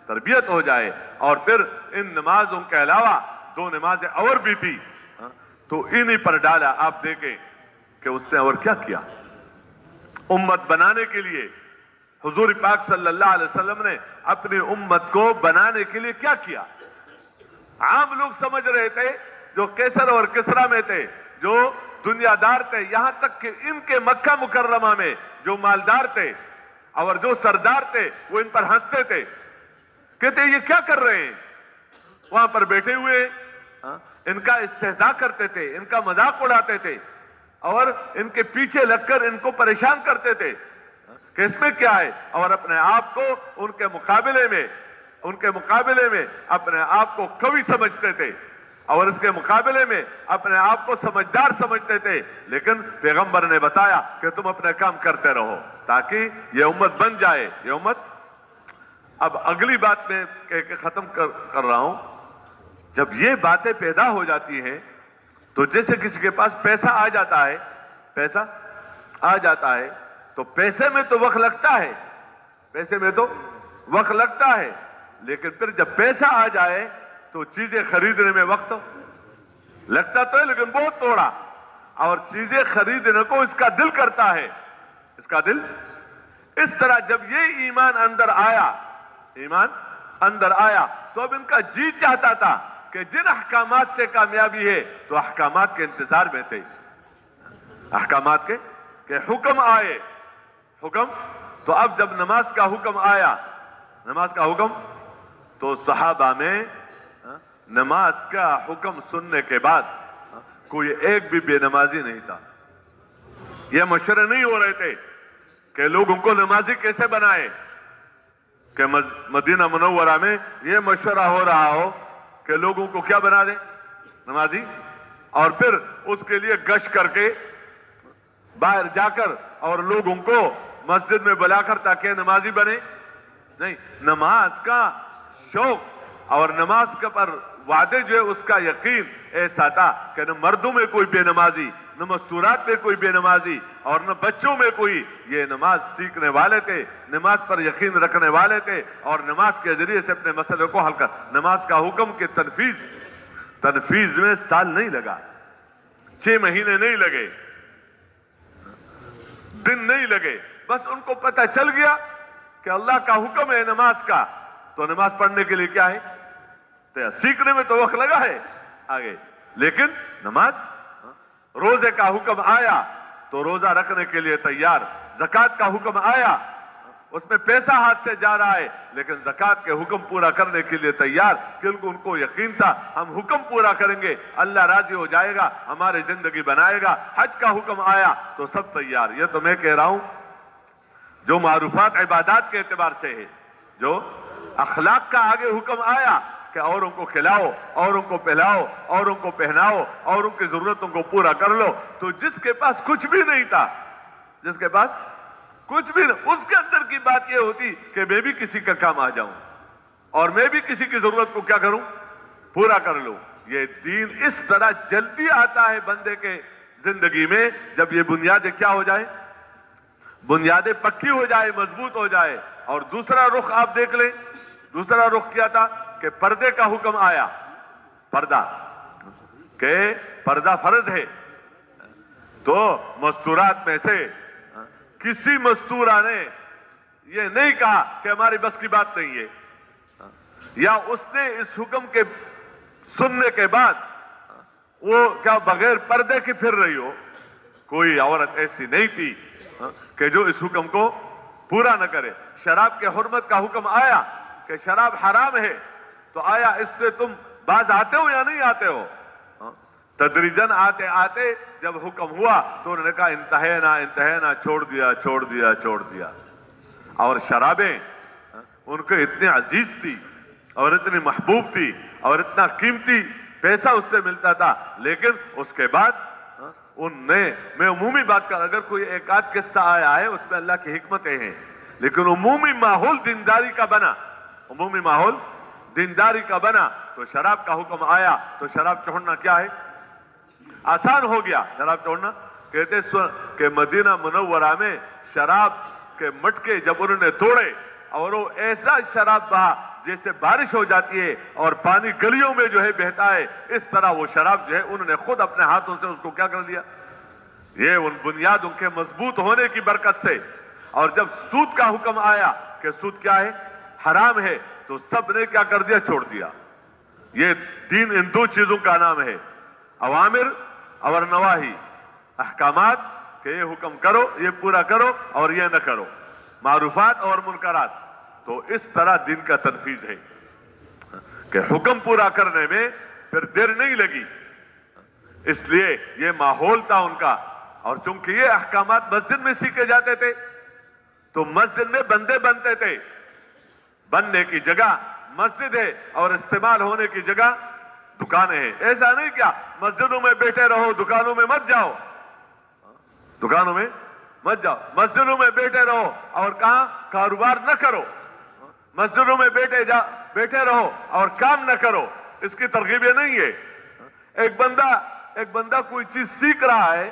تربیت ہو جائے. اور پھر ان نمازوں کے علاوہ 2 نمازیں اور بھی تھی تو انہی پر ڈالا. آپ دیکھیں کہ اس نے اور کیا کیا امت بنانے کے لیے. حضور پاک صلی اللہ علیہ وسلم نے اپنی امت کو بنانے کے لیے کیا کیا؟ عام لوگ سمجھ رہے تھے جو کیسر اور کسرا میں تھے, جو دنیا دار تھے, یہاں تک کہ ان کے مکہ مکرمہ میں جو مالدار تھے اور جو سردار تھے وہ ان پر ہنستے تھے, کہتے یہ کیا کر رہے ہیں وہاں پر بیٹھے ہوئے. ان کا استہزاء کرتے تھے, ان کا مذاق اڑاتے تھے اور ان کے پیچھے لگ کر ان کو پریشان کرتے تھے کہ اس میں کیا ہے. اور اپنے آپ کو ان کے مقابلے میں اپنے آپ کو قوی سمجھتے تھے اور اس کے مقابلے میں اپنے آپ کو سمجھدار سمجھتے تھے. لیکن پیغمبر نے بتایا کہ تم اپنے کام کرتے رہو تاکہ یہ امت بن جائے. یہ امت. اب اگلی بات میں کہہ کے ختم کر رہا ہوں. جب یہ باتیں پیدا ہو جاتی ہیں تو جیسے کسی کے پاس پیسہ آ جاتا ہے تو پیسے میں تو وقت لگتا ہے, لیکن پھر جب پیسہ آ جائے تو چیزیں خریدنے میں وقت لگتا تو ہے لیکن بہت تھوڑا. اور چیزیں خریدنے کو اس کا دل کرتا ہے, اس کا دل. اس طرح جب یہ ایمان اندر آیا تو اب ان کا جی چاہتا تھا کہ جن احکامات سے کامیابی ہے تو احکامات کے انتظار میں تھے. احکامات کے کہ حکم آئے, حکم. تو اب جب نماز کا حکم آیا, تو صحابہ میں نماز کا حکم سننے کے بعد کوئی ایک بھی بے نمازی نہیں تھا. یہ مشورے نہیں ہو رہے تھے کہ لوگوں کو نمازی کیسے بنائے, کہ مدینہ منورہ میں یہ مشورہ ہو رہا ہو کہ لوگوں کو کیا بنا دیں, نمازی, اور پھر اس کے لیے گشت کر کے باہر جا کر اور لوگوں کو مسجد میں بلا کر تاکہ نمازی بنے. نہیں, نماز کا شوق اور نماز کا پر وعدے جو ہے اس کا یقین ایسا تھا کہ نہ مردوں میں کوئی بے نمازی, نہ مستورات میں کوئی بے نمازی, اور نہ بچوں میں کوئی. یہ نماز سیکھنے والے تھے, نماز پر یقین رکھنے والے تھے, اور نماز کے ذریعے سے اپنے مسئلے کو حل کر. نماز کا حکم کے تنفیذ میں سال نہیں لگا, 6 مہینے نہیں لگے, دن نہیں لگے, بس ان کو پتہ چل گیا کہ اللہ کا حکم ہے نماز کا, تو نماز پڑھنے کے لیے کیا ہے, سیکھنے میں تو وقت لگا ہے آگے, لیکن نماز. روزے کا حکم آیا تو روزہ رکھنے کے لیے تیار. زکوٰۃ کا حکم آیا, اس میں پیسہ ہاتھ سے جا رہا ہے, لیکن زکوٰۃ کے حکم پورا کرنے کے لیے تیار, کیونکہ ان کو یقین تھا ہم حکم پورا کریں گے, اللہ راضی ہو جائے گا, ہماری زندگی بنائے گا. حج کا حکم آیا تو سب تیار. یہ تو میں کہہ رہا ہوں جو معروفات عبادات کے اعتبار سے ہے. جو اخلاق کا آگے حکم آیا کہ اوروں کو کھلاؤ, اوروں کو پہلاؤ, اوروں کو پہناؤ, اوروں کی ضرورتوں کو پورا کر لو. تو جس کے پاس کچھ بھی نہیں تھا, جس کے پاس کچھ بھی نہیں, اس کے اندر کی بات یہ ہوتی کہ میں بھی کسی کا کام آ جاؤں اور میں بھی کسی کی ضرورت کو کیا کروں, پورا کر لوں. یہ دین اس طرح جلدی آتا ہے بندے کے زندگی میں جب یہ بنیادیں کیا ہو جائیں, بنیادیں پکی ہو جائے, مضبوط ہو جائے. اور دوسرا رخ آپ دیکھ لیں, دوسرا رخ کیا تھا کہ پردے کا حکم آیا. پردہ, کہ پردہ فرض ہے, تو مستورات میں سے کسی مستورہ نے یہ نہیں کہا کہ ہماری بس کی بات نہیں ہے, یا اس نے اس حکم کے سننے کے بعد وہ کیا بغیر پردے کی پھر رہی ہو. کوئی عورت ایسی نہیں تھی کہ جو اس حکم کو پورا نہ کرے. شراب کے حرمت کا حکم آیا کہ شراب حرام ہے, تو آیا اس سے تم باز آتے ہو یا نہیں آتے ہو. تدریجاً آتے آتے جب حکم ہوا تو انہوں نے کہا انتہینا, چھوڑ دیا. اور شرابیں ان کو اتنی عزیز تھی اور اتنی محبوب تھی اور اتنا قیمتی پیسہ اس سے ملتا تھا, لیکن اس کے بعد میں عمومی بات کر, اگر کوئی ایک آدھ قصہ آیا ہے اس میں اللہ کی حکمتیں ہیں, لیکن عمومی ماحول دینداری کا بنا, عمومی ماحول دینداری کا بنا. تو شراب کا حکم آیا تو شراب چھوڑنا کیا ہے, آسان ہو گیا شراب چھوڑنا. کہتے کہ مدینہ منورہ میں شراب کے مٹکے جب انہوں نے توڑے اور وہ ایسا شراب بہا جیسے بارش ہو جاتی ہے اور پانی گلیوں میں جو ہے بہتا ہے, اس طرح وہ شراب جو ہے انہوں نے خود اپنے ہاتھوں سے اس کو کیا کر دیا. یہ ان بنیادوں کے مضبوط ہونے کی برکت سے. اور جب سود کا حکم آیا کہ سود کیا ہے, حرام ہے, تو سب نے کیا کر دیا, چھوڑ دیا. یہ دین ان 2 چیزوں کا نام ہے, اوامر اور نواہی. احکامات کہ یہ حکم کرو, یہ پورا کرو, اور یہ نہ کرو. معروفات اور منکرات. تو اس طرح دین کا تنفیذ ہے کہ حکم پورا کرنے میں پھر دیر نہیں لگی. اس لیے یہ ماحول تھا ان کا. اور چونکہ یہ احکامات مسجد میں سیکھے جاتے تھے تو مسجد میں بندے بنتے تھے. بننے کی جگہ مسجد ہے اور استعمال ہونے کی جگہ دکانیں ہیں. ایسا نہیں کیا مسجدوں میں بیٹھے رہو, دکانوں میں مت جاؤ, دکانوں میں مت جاؤ, مسجدوں میں بیٹھے رہو اور کہاں کاروبار نہ کرو, مسجدوں میں بیٹھے رہو اور کام نہ کرو. اس کی ترغیب یہ نہیں ہے. ایک بندہ کوئی چیز سیکھ رہا ہے,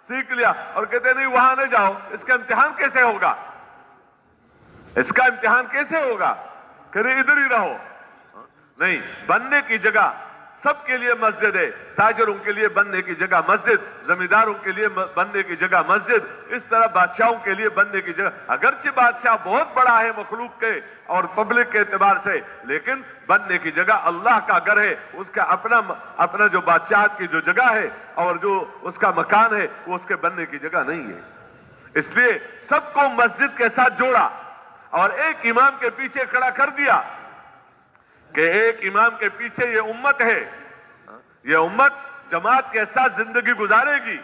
سیکھ لیا اور کہتے نہیں وہاں نہ جاؤ, اس کا امتحان کیسے ہوگا, اس کا امتحان کیسے ہوگا, کہ ادھر ہی رہو. نہیں, بننے کی جگہ سب کے لیے مسجد ہے. تاجروں کے لیے بننے کی جگہ مسجد, زمینداروں کے لیے بننے کی جگہ مسجد, اس طرح بادشاہوں کے لیے بننے کی جگہ. اگرچہ بادشاہ بہت بڑا ہے مخلوق کے اور پبلک کے اعتبار سے, لیکن بننے کی جگہ اللہ کا گھر ہے. اس کا اپنا جو بادشاہت کی جو جگہ ہے اور جو اس کا مکان ہے وہ اس کے بننے کی جگہ نہیں ہے. اس لیے سب کو مسجد کے ساتھ جوڑا اور ایک امام کے پیچھے کھڑا کر دیا. کہ ایک امام کے پیچھے یہ امت ہے، یہ امت جماعت کے ساتھ زندگی گزارے گی،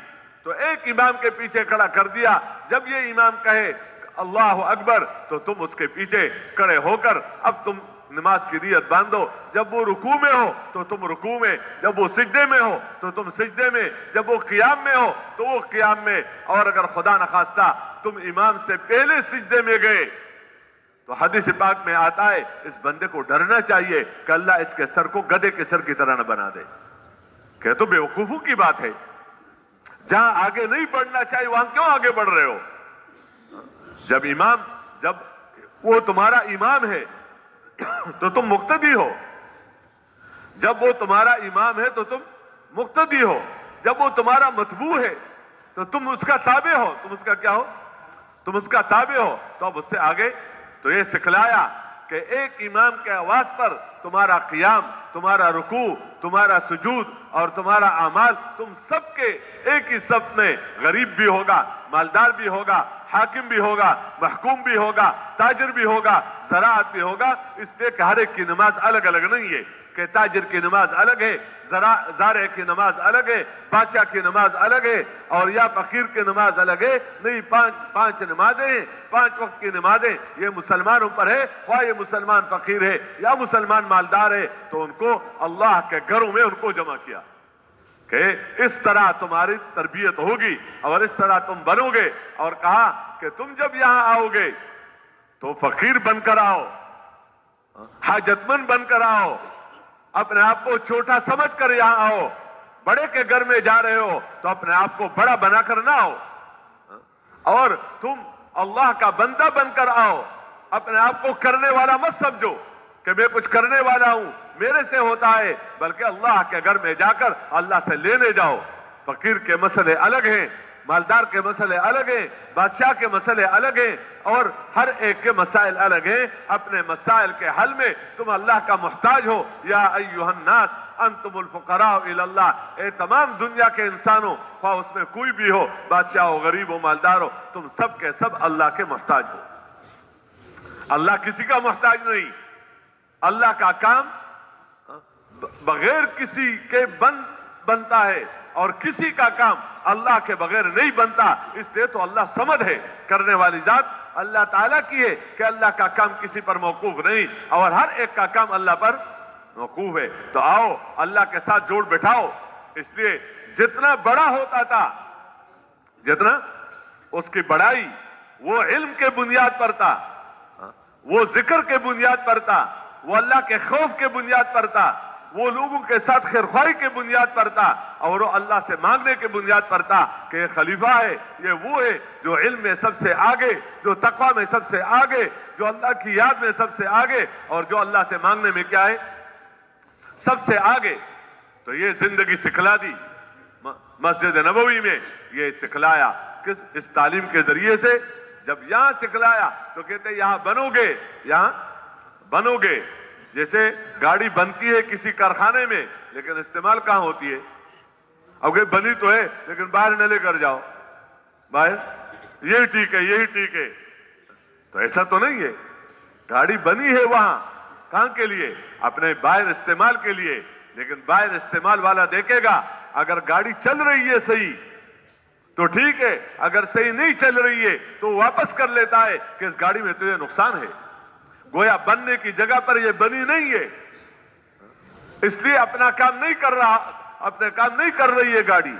تو ایک امام کے پیچھے کھڑا کر دیا۔ جب یہ امام کہے اللہ اکبر تو تم اس کے پیچھے کھڑے ہو کر اب تم نماز کی نیت باندھو۔ جب وہ رکوع میں ہو تو تم رکوع میں، جب وہ سجدے میں ہو تو تم سجدے میں، جب وہ قیام میں ہو تو وہ قیام میں، اور اگر خدا نخواستہ تم امام سے پہلے سجدے میں گئے تو حدیث پاک میں آتا ہے اس بندے کو ڈرنا چاہیے کہ اللہ اس کے سر کو گدھے کے سر کی طرح نہ بنا دے۔ کہ تو بیوقوفوں کی بات ہے، جہاں آگے نہیں بڑھنا چاہیے وہاں کیوں آگے بڑھ رہے ہو؟ جب وہ تمہارا امام ہے تو تم مقتدی ہو، جب وہ تمہارا امام ہے تو تم مقتدی ہو، جب وہ تمہارا متبوع ہے تو تم اس کا تابع ہو، تم اس کا کیا ہو؟ تم اس کا تابع ہو۔ تو اب اس سے آگے تو یہ سکھلایا کہ ایک امام کے آواز پر تمہارا قیام، تمہارا رکوع، تمہارا سجود اور تمہارا اعمال تم سب کے ایک ہی صف میں، غریب بھی ہوگا، مالدار بھی ہوگا، حاکم بھی ہوگا، محکوم بھی ہوگا، تاجر بھی ہوگا، زراعت بھی ہوگا، اس لیے کہ ہر ایک کی نماز الگ الگ نہیں ہے کہ تاجر کی نماز الگ ہے، زارع کی نماز الگ ہے، بادشاہ کی نماز الگ ہے، اور یا فقیر کی نماز الگ ہے۔ نہیں، پانچ نمازیں ہیں، 5 وقت کی نمازیں، یہ مسلمانوں پر ہے، خواہ یہ مسلمان فقیر ہے یا مسلمان مالدار ہے، تو ان کو اللہ کے گھروں میں ان کو جمع کیا کہ اس طرح تمہاری تربیت ہوگی اور اس طرح تم بنو گے، اور کہا کہ تم جب یہاں آؤ گے تو فقیر بن کر آؤ، حاجت مند بن کر آؤ، اپنے آپ کو چھوٹا سمجھ کر یہاں آؤ۔ بڑے کے گھر میں جا رہے ہو تو اپنے آپ کو بڑا بنا کر نہ آؤ، اور تم اللہ کا بندہ بن کر آؤ، اپنے آپ کو کرنے والا مت سمجھو کہ میں کچھ کرنے والا ہوں، میرے سے ہوتا ہے، بلکہ اللہ کے گھر میں جا کر اللہ سے لینے جاؤ۔ فقیر کے مسئلے الگ ہیں، مالدار کے مسئلے الگ ہیں، بادشاہ کے مسئلے الگ ہیں، اور ہر ایک کے مسائل الگ ہیں۔ اپنے مسائل کے حل میں تم اللہ کا محتاج ہو۔ یا ایھا الناس انتم الفقراء الی اللہ، اے تمام دنیا کے انسانوں، خواہ اس میں کوئی بھی ہو، بادشاہ ہو، غریب ہو، مالدار ہو، تم سب کے سب اللہ کے محتاج ہو۔ اللہ کسی کا محتاج نہیں۔ اللہ کا کام بغیر کسی کے بنتا ہے، اور کسی کا کام اللہ کے بغیر نہیں بنتا، اس لیے تو اللہ صمد ہے، کرنے والی ذات اللہ تعالیٰ کی ہے کہ اللہ کا کام کسی پر موقوف نہیں، اور ہر ایک کا کام اللہ پر موقوف ہے۔ تو آؤ اللہ کے ساتھ جوڑ بٹھاؤ۔ اس لیے جتنا بڑا ہوتا تھا، جتنا اس کی بڑائی وہ علم کے بنیاد پر تھا، وہ ذکر کے بنیاد پر تھا، وہ اللہ کے خوف کے بنیاد پر تھا، وہ لوگوں کے ساتھ خیرخواہی کے بنیاد پر تھا، اور وہ اللہ سے مانگنے کے بنیاد پر تھا کہ یہ خلیفہ ہے، یہ وہ ہے جو علم میں سب سے آگے، جو تقوی میں سب سے آگے، جو اللہ کی یاد میں سب سے آگے، اور جو اللہ سے مانگنے میں کیا ہے؟ سب سے آگے۔ تو یہ زندگی سکھلا دی مسجد نبوی میں، یہ سکھلایا کس؟ اس تعلیم کے ذریعے سے۔ جب یہاں سکھلایا تو کہتے یہاں بنو گے، یہاں بنو گے۔ جیسے گاڑی بنتی ہے کسی کارخانے میں، لیکن استعمال کہاں ہوتی ہے؟ اب کہ بنی تو ہے لیکن باہر نہ لے کر جاؤ، باہر یہی ٹھیک ہے، یہی ٹھیک ہے، تو ایسا تو نہیں ہے۔ گاڑی بنی ہے وہاں کہاں کے لیے؟ اپنے باہر استعمال کے لیے، لیکن باہر استعمال والا دیکھے گا اگر گاڑی چل رہی ہے صحیح تو ٹھیک ہے، اگر صحیح نہیں چل رہی ہے تو واپس کر لیتا ہے کہ اس گاڑی میں تجھے نقصان ہے، گویا بننے کی جگہ پر یہ بنی نہیں ہے، اس لیے اپنا کام نہیں کر رہا، اپنے کام نہیں کر رہی ہے گاڑی۔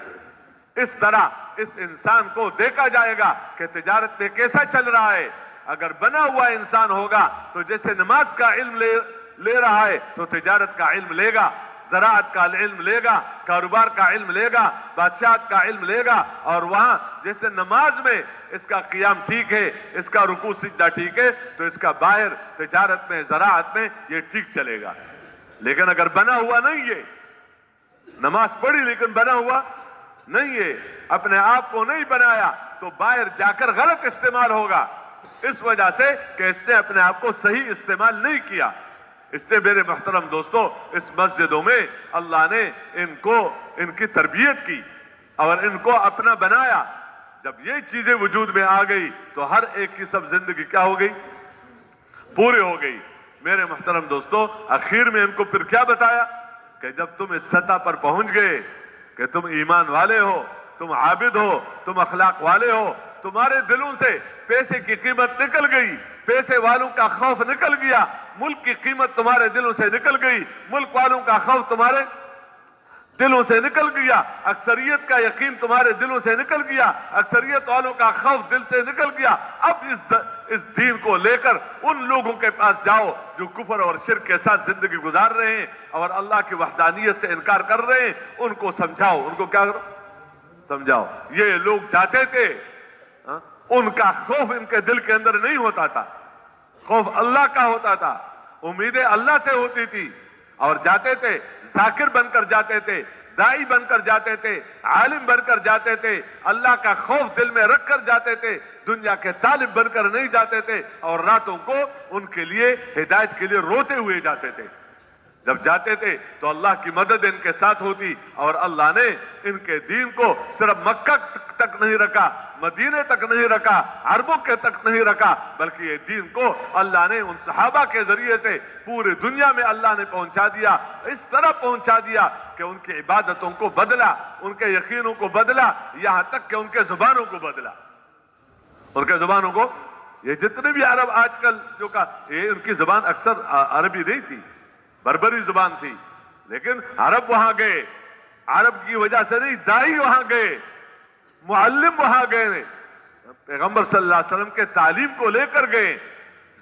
اس طرح اس انسان کو دیکھا جائے گا کہ تجارت میں کیسا چل رہا ہے۔ اگر بنا ہوا انسان ہوگا تو جیسے نماز کا علم لے رہا ہے تو تجارت کا علم لے گا، زراعت کا علم لے گا، کاروبار کا علم لے گا، بادشاہت کا علم لے گا، اور وہاں جیسے نماز میں اس کا قیام ٹھیک ہے، اس کا رکوع سجدہ ٹھیک ہے، تو اس کا باہر تجارت میں، زراعت میں یہ ٹھیک چلے گا۔ لیکن اگر بنا ہوا نہیں ہے، نماز پڑھی لیکن بنا ہوا نہیں ہے، اپنے آپ کو نہیں بنایا، تو باہر جا کر غلط استعمال ہوگا، اس وجہ سے کہ اس نے اپنے آپ کو صحیح استعمال نہیں کیا۔ اس لیے میرے محترم دوستو، اس مسجدوں میں اللہ نے ان کی تربیت کی اور ان کو اپنا بنایا۔ جب یہ چیزیں وجود میں آ گئی تو ہر ایک کی سب زندگی کیا ہو گئی؟ پورے ہو گئی۔ میرے محترم دوستو، اخیر میں ان کو پھر کیا بتایا کہ جب تم اس سطح پر پہنچ گئے کہ تم ایمان والے ہو، تم عابد ہو، تم اخلاق والے ہو، تمہارے دلوں سے پیسے کی قیمت نکل گئی، پیسے والوں کا خوف نکل گیا، ملک کی قیمت تمہارے دلوں سے نکل گئی، ملک والوں کا خوف تمہارے دلوں سے نکل گیا، اکثریت کا یقین تمہارے دلوں سے نکل گیا، اکثریت والوں کا خوف دل سے نکل گیا، اب اس دین کو لے کر ان لوگوں کے پاس جاؤ جو کفر اور شرک کے ساتھ زندگی گزار رہے ہیں اور اللہ کی وحدانیت سے انکار کر رہے ہیں، ان کو سمجھاؤ، ان کو کیا کرو؟ سمجھاؤ۔ یہ لوگ جاتے تھے، ان کا خوف ان کے دل کے اندر نہیں ہوتا تھا، خوف اللہ کا ہوتا تھا، امیدیں اللہ سے ہوتی تھی، اور جاتے تھے، ذاکر بن کر جاتے تھے، دائی بن کر جاتے تھے، عالم بن کر جاتے تھے، اللہ کا خوف دل میں رکھ کر جاتے تھے، دنیا کے طالب بن کر نہیں جاتے تھے، اور راتوں کو ان کے لیے ہدایت کے لیے روتے ہوئے جاتے تھے۔ جب جاتے تھے تو اللہ کی مدد ان کے ساتھ ہوتی، اور اللہ نے ان کے دین کو صرف مکہ تک نہیں رکھا، مدینے تک نہیں رکھا، عربوں کے تک نہیں رکھا، بلکہ یہ دین کو اللہ نے ان صحابہ کے ذریعے سے پوری دنیا میں اللہ نے پہنچا دیا، اس طرح پہنچا دیا کہ ان کی عبادتوں کو بدلا، ان کے یقینوں کو بدلا، یہاں تک کہ ان کے زبانوں کو بدلا، ان کے زبانوں کو۔ یہ جتنے بھی عرب آج کل جو کا، یہ ان کی زبان اکثر عربی نہیں تھی، بربری زبان تھی، لیکن عرب وہاں گئے، عرب کی وجہ سے نہیں، دائی وہاں گئے، معلم وہاں گئے، پیغمبر صلی اللہ علیہ وسلم کے تعلیم کو لے کر گئے،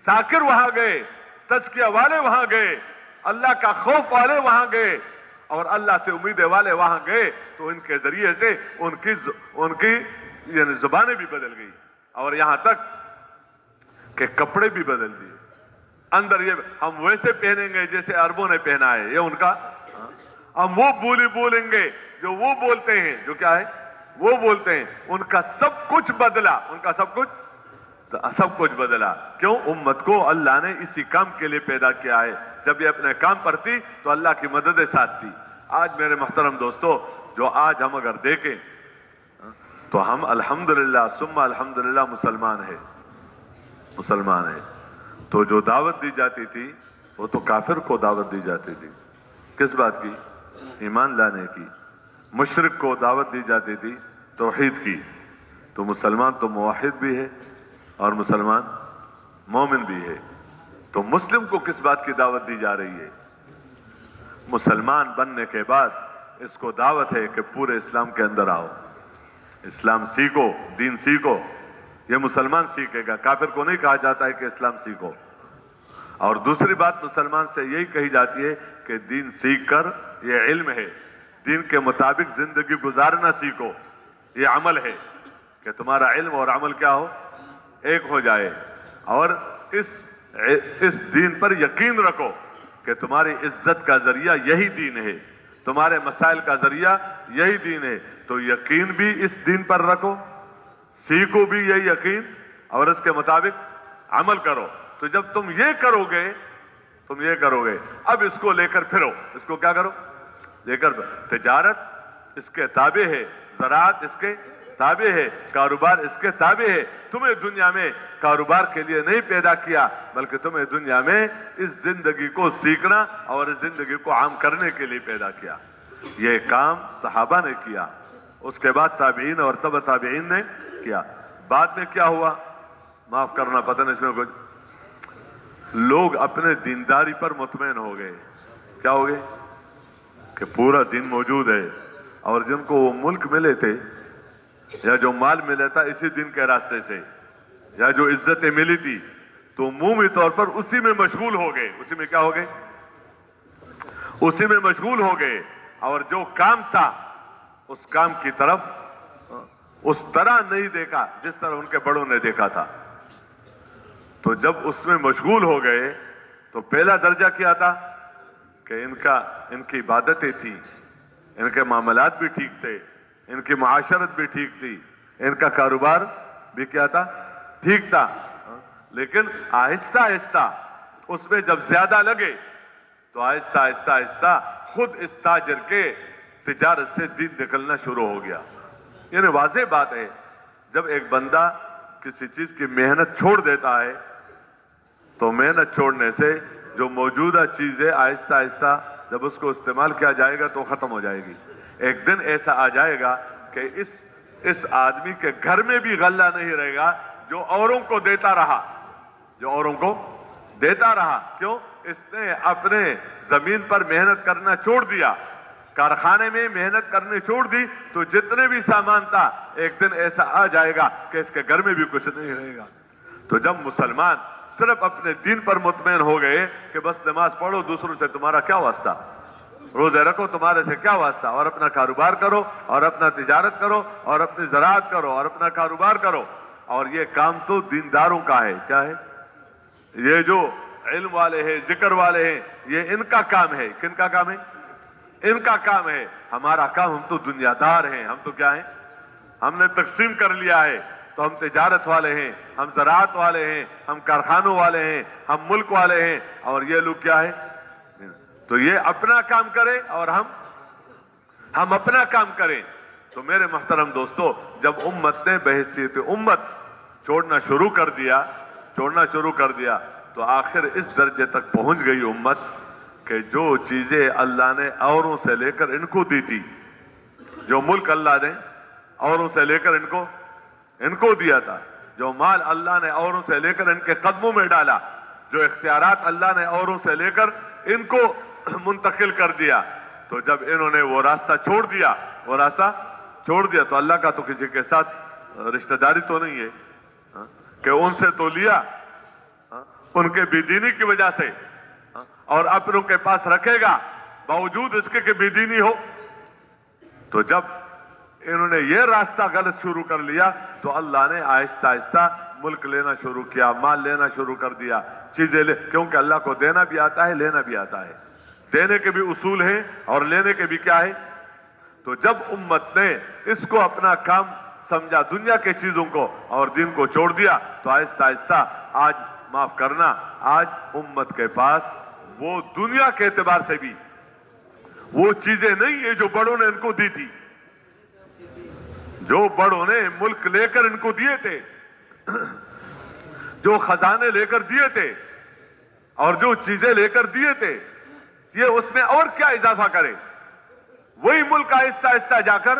ذاکر وہاں گئے، تزکیہ والے وہاں گئے، اللہ کا خوف والے وہاں گئے، اور اللہ سے امیدیں والے وہاں گئے، تو ان کے ذریعے سے ان کی یعنی زبانیں بھی بدل گئی، اور یہاں تک کہ کپڑے بھی بدل دیے، اندر یہ ہم ویسے پہنیں گے جیسے عربوں نے پہنا ہے، یہ ان کا، ہم وہ بولی بولیں گے جو وہ بولتے ہیں، جو کیا ہے وہ بولتے ہیں، ان کا سب کچھ بدلا، ان کا سب کچھ بدلا۔ کیوں؟ امت کو اللہ نے اسی کام کے لیے پیدا کیا ہے، جب یہ اپنے کام پر تھی تو اللہ کی مدد ساتھ تھی۔ آج میرے محترم دوستو، جو آج ہم اگر دیکھیں تو ہم الحمدللہ ثم الحمدللہ مسلمان ہیں، تو جو دعوت دی جاتی تھی وہ تو کافر کو دعوت دی جاتی تھی، کس بات کی؟ ایمان لانے کی۔ مشرک کو دعوت دی جاتی تھی توحید کی، تو مسلمان تو موحد بھی ہے اور مسلمان مومن بھی ہے، تو مسلم کو کس بات کی دعوت دی جا رہی ہے؟ مسلمان بننے کے بعد اس کو دعوت ہے کہ پورے اسلام کے اندر آؤ، اسلام سیکھو، دین سیکھو۔ یہ مسلمان سیکھے گا، کافر کو نہیں کہا جاتا ہے کہ اسلام سیکھو۔ اور دوسری بات مسلمان سے یہی کہی جاتی ہے کہ دین سیکھ کر، یہ علم ہے، دین کے مطابق زندگی گزارنا سیکھو، یہ عمل ہے کہ تمہارا علم اور عمل کیا ہو؟ ایک ہو جائے، اور اس دین پر یقین رکھو کہ تمہاری عزت کا ذریعہ یہی دین ہے، تمہارے مسائل کا ذریعہ یہی دین ہے، تو یقین بھی اس دین پر رکھو، سیکھو بھی یہ یقین، اور اس کے مطابق عمل کرو۔ تو جب تم یہ کرو گے، اب اس کو لے کر پھرو، اس کو کیا کرو؟ لے کر تجارت اس کے تابع ہے، زراعت اس کے تابع ہے، کاروبار اس کے تابع ہے۔ تمہیں دنیا میں کاروبار کے لیے نہیں پیدا کیا، بلکہ تمہیں دنیا میں اس زندگی کو سیکھنا اور اس زندگی کو عام کرنے کے لیے پیدا کیا۔ یہ کام صحابہ نے کیا، اس کے بعد تابعین اور تبع تابعین نے کیا۔ بعد میں کیا ہوا؟ معاف کرنا، پتہ نہیں اس میں کچھ، لوگ اپنے دینداری پر مطمئن ہو گئے۔ کیا ہو گئے؟ کہ پورا دین موجود ہے، اور جن کو وہ ملک ملے تھے یا جو مال ملا تھا اسی دین کے راستے سے، یا جو عزتیں ملی تھی، تو عمومی طور پر اسی میں مشغول ہو گئے۔ اسی میں کیا ہو گئے؟ اسی میں مشغول ہو گئے، اور جو کام تھا اس کام کی طرف اس طرح نہیں دیکھا جس طرح ان کے بڑوں نے دیکھا تھا۔ تو جب اس میں مشغول ہو گئے تو پہلا درجہ کیا تھا کہ ان کی عبادتیں تھیں، ان کے معاملات بھی ٹھیک تھے، ان کی معاشرت بھی ٹھیک تھی، ان کا کاروبار بھی کیا تھا؟ ٹھیک تھا۔ لیکن آہستہ آہستہ اس میں جب زیادہ لگے تو آہستہ آہستہ آہستہ خود اس تاجر کے تجارت سے دین نکلنا شروع ہو گیا۔ یعنی واضح بات ہے، جب ایک بندہ کسی چیز کی محنت چھوڑ دیتا ہے تو محنت چھوڑنے سے جو موجودہ چیز ہے آہستہ آہستہ جب اس کو استعمال کیا جائے گا تو ختم ہو جائے گی. ایک دن ایسا آ جائے گا کہ اس آدمی کے گھر میں بھی غلہ نہیں رہے گا جو اوروں کو دیتا رہا, جو اوروں کو دیتا رہا. کیوں؟ اس نے اپنے زمین پر محنت کرنا چھوڑ دیا, کارخانے میں محنت کرنے چھوڑ دی, تو جتنے بھی سامان تھا ایک دن ایسا آ جائے گا کہ اس کے گھر میں بھی کچھ نہیں رہے گا. تو جب مسلمان صرف اپنے دین پر مطمئن ہو گئے کہ بس نماز پڑھو, دوسروں سے تمہارا کیا واسطہ, روزے رکھو تمہارے سے کیا واسطہ, اور اپنا کاروبار کرو اور اپنا تجارت کرو اور اپنی زراعت کرو اور اپنا کاروبار کرو. اور یہ کام تو دینداروں کا ہے. کیا ہے؟ یہ جو علم والے ہیں, ذکر والے ہیں, یہ ان کا کام ہے. کن کا کام ہے؟ ان کا کام ہے. ہمارا کام, ہم تو دنیا دار ہیں, ہم تو کیا ہیں, ہم نے تقسیم کر لیا ہے. تو ہم تجارت والے ہیں, ہم زراعت والے ہیں, ہم کارخانوں والے ہیں, ہم ملک والے ہیں, اور یہ لوگ کیا ہے؟ تو یہ اپنا کام کرے اور ہم اپنا کام کریں. تو میرے محترم دوستو, جب امت نے بحیثیت امت چھوڑنا شروع کر دیا تو آخر اس درجے تک پہنچ گئی امت کہ جو چیزیں اللہ نے اوروں سے لے کر ان کو دی تھی, جو ملک اللہ نے اوروں سے لے کر ان کو دیا تھا, جو مال اللہ نے اوروں سے لے کر ان کے قدموں میں ڈالا, جو اختیارات اللہ نے اوروں سے لے کر ان کو منتقل کر دیا, تو جب انہوں نے وہ راستہ چھوڑ دیا تو اللہ کا تو کسی کے ساتھ رشتہ داری تو نہیں ہے کہ ان سے تو لیا ان کے بے دینی کی وجہ سے, اور اپنوں کے پاس رکھے گا باوجود اس کے کہ بے دینی ہو. تو جب انہوں نے یہ راستہ غلط شروع کر لیا تو اللہ نے آہستہ آہستہ ملک لینا شروع کیا, مال لینا شروع کر دیا, چیزیں کیونکہ اللہ کو دینا بھی آتا ہے, لینا بھی آتا ہے. دینے کے بھی اصول ہیں اور لینے کے بھی کیا ہے. تو جب امت نے اس کو اپنا کام سمجھا, دنیا کے چیزوں کو اور دین کو چھوڑ دیا, تو آہستہ آہستہ آج معاف کرنا, آج امت کے پاس وہ دنیا کے اعتبار سے بھی وہ چیزیں نہیں ہیں جو بڑوں نے ان کو دی تھی. جو بڑوں نے ملک لے کر ان کو دیے تھے, جو خزانے لے کر دیے تھے اور جو چیزیں لے کر دیے تھے, یہ اس میں اور کیا اضافہ کرے. وہی ملک آہستہ آہستہ جا کر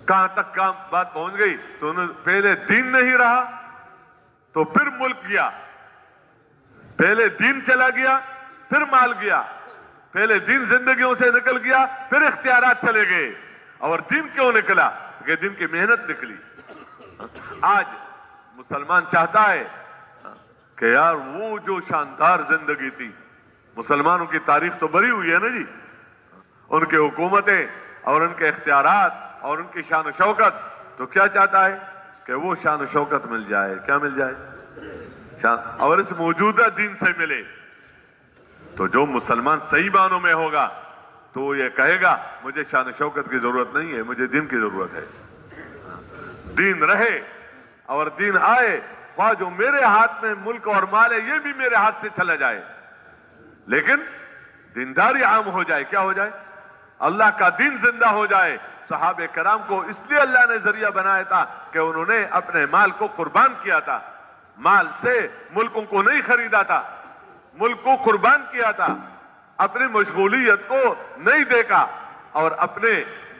کہاں تک کام بات پہنچ گئی. تو پہلے دین نہیں رہا تو پھر ملک گیا, پہلے دین چلا گیا پھر مال گیا, پہلے دین زندگیوں سے نکل گیا پھر اختیارات چلے گئے. اور دین کیوں نکلا؟ کہ دین کی محنت نکلی. آج مسلمان چاہتا ہے کہ یار وہ جو شاندار زندگی تھی, مسلمانوں کی تاریخ تو بری ہوئی ہے نا جی, ان کے حکومتیں اور ان کے اختیارات اور ان کی شان و شوکت, تو کیا چاہتا ہے کہ وہ شان و شوکت مل جائے. کیا مل جائے؟ اور اس موجودہ دین سے ملے. تو جو مسلمان صحیح معنوں میں ہوگا تو وہ یہ کہے گا مجھے شان و شوکت کی ضرورت نہیں ہے, مجھے دین کی ضرورت ہے. دین رہے اور دین آئے, خواہ جو میرے ہاتھ میں ملک اور مال ہے یہ بھی میرے ہاتھ سے چلا جائے, لیکن دینداری عام ہو جائے. کیا ہو جائے؟ اللہ کا دین زندہ ہو جائے. صحابہ کرام کو اس لیے اللہ نے ذریعہ بنایا تھا کہ انہوں نے اپنے مال کو قربان کیا تھا. مال سے ملکوں کو نہیں خریدا تھا, ملک کو قربان کیا تھا, اپنی مشغولیت کو نہیں دیکھا اور اپنے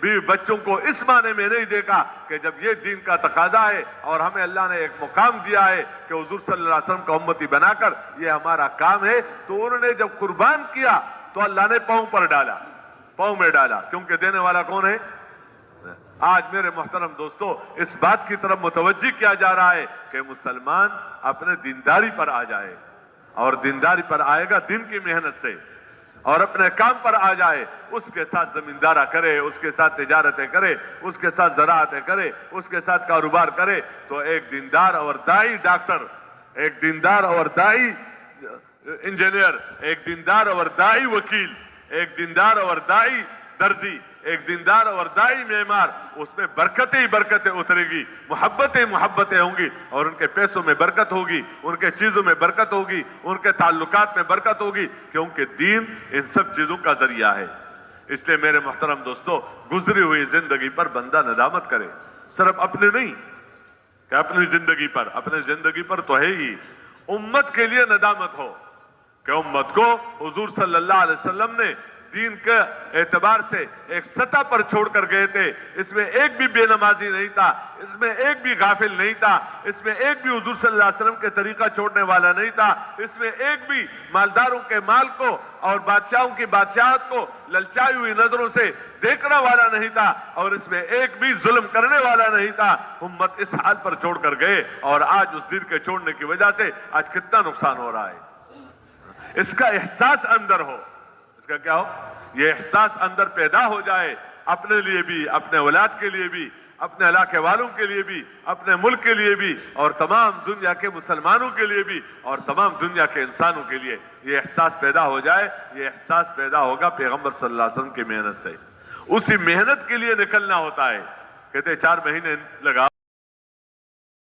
بیوی بچوں کو اس معنی میں نہیں دیکھا کہ جب یہ دین کا تقاضا ہے اور ہمیں اللہ نے ایک مقام دیا ہے کہ حضور صلی اللہ علیہ وسلم کا امتی بنا کر یہ ہمارا کام ہے, تو انہوں نے جب قربان کیا تو اللہ نے پاؤں میں ڈالا, کیونکہ دینے والا کون ہے؟ آج میرے محترم دوستو اس بات کی طرف متوجہ کیا جا رہا ہے کہ مسلمان اپنے دینداری پر آ جائے, اور دینداری پر آئے گا دین کی محنت سے, اور اپنے کام پر آ جائے, اس کے ساتھ زمیندارہ کرے, اس کے ساتھ تجارتیں کرے, اس کے ساتھ زراعتیں کرے, اس کے ساتھ کاروبار کرے. تو ایک دیندار اور دائی ڈاکٹر, ایک دیندار اور دائی انجینئر, ایک دیندار اور دائی وکیل, ایک دیندار اور دائی درزی, ایک دیندار اور دائی معمار, اس میں برکتیں ہی برکتیں اترے گی, محبتیں ہوں گی, اور ان کے پیسوں میں برکت ہوگی, ان کے چیزوں میں برکت ہوگی, ان کے تعلقات میں برکت ہوگی, کیونکہ دین ان سب چیزوں کا ذریعہ ہے. اس لیے میرے محترم دوستو گزری ہوئی زندگی پر بندہ ندامت کرے, صرف اپنے نہیں کہ اپنی زندگی پر تو ہے ہی, امت کے لیے ندامت ہو. کہ امت کو حضور صلی اللہ علیہ وسلم نے دین کے اعتبار سے ایک سطح پر چھوڑ کر گئے تھے. اس میں ایک بھی بے نمازی نہیں تھا, اس میں ایک بھی غافل نہیں تھا, اس میں ایک بھی حضور صلی اللہ علیہ وسلم کے طریقہ چھوڑنے والا نہیں تھا, اس میں ایک بھی مالداروں کے مال کو اور بادشاہوں کی بادشاہت کو للچائی ہوئی نظروں سے دیکھنے والا نہیں تھا, اور اس میں ایک بھی ظلم کرنے والا نہیں تھا. امت اس حال پر چھوڑ کر گئے, اور آج اس دین کے چھوڑنے کی وجہ سے آج کتنا نقصان ہو رہا ہے. اس کا احساس اندر ہو, اس کا کیا ہو, یہ احساس اندر پیدا ہو جائے, اپنے لیے بھی, اپنے اولاد کے لیے بھی, اپنے علاقے والوں کے لیے بھی, اپنے ملک کے لیے بھی, اور تمام دنیا کے مسلمانوں کے لیے بھی, اور تمام دنیا کے انسانوں کے لیے یہ احساس پیدا ہو جائے. یہ احساس پیدا ہوگا پیغمبر صلی اللہ علیہ وسلم کی محنت سے. اسی محنت کے لیے نکلنا ہوتا ہے. کہتے 4 مہینے لگا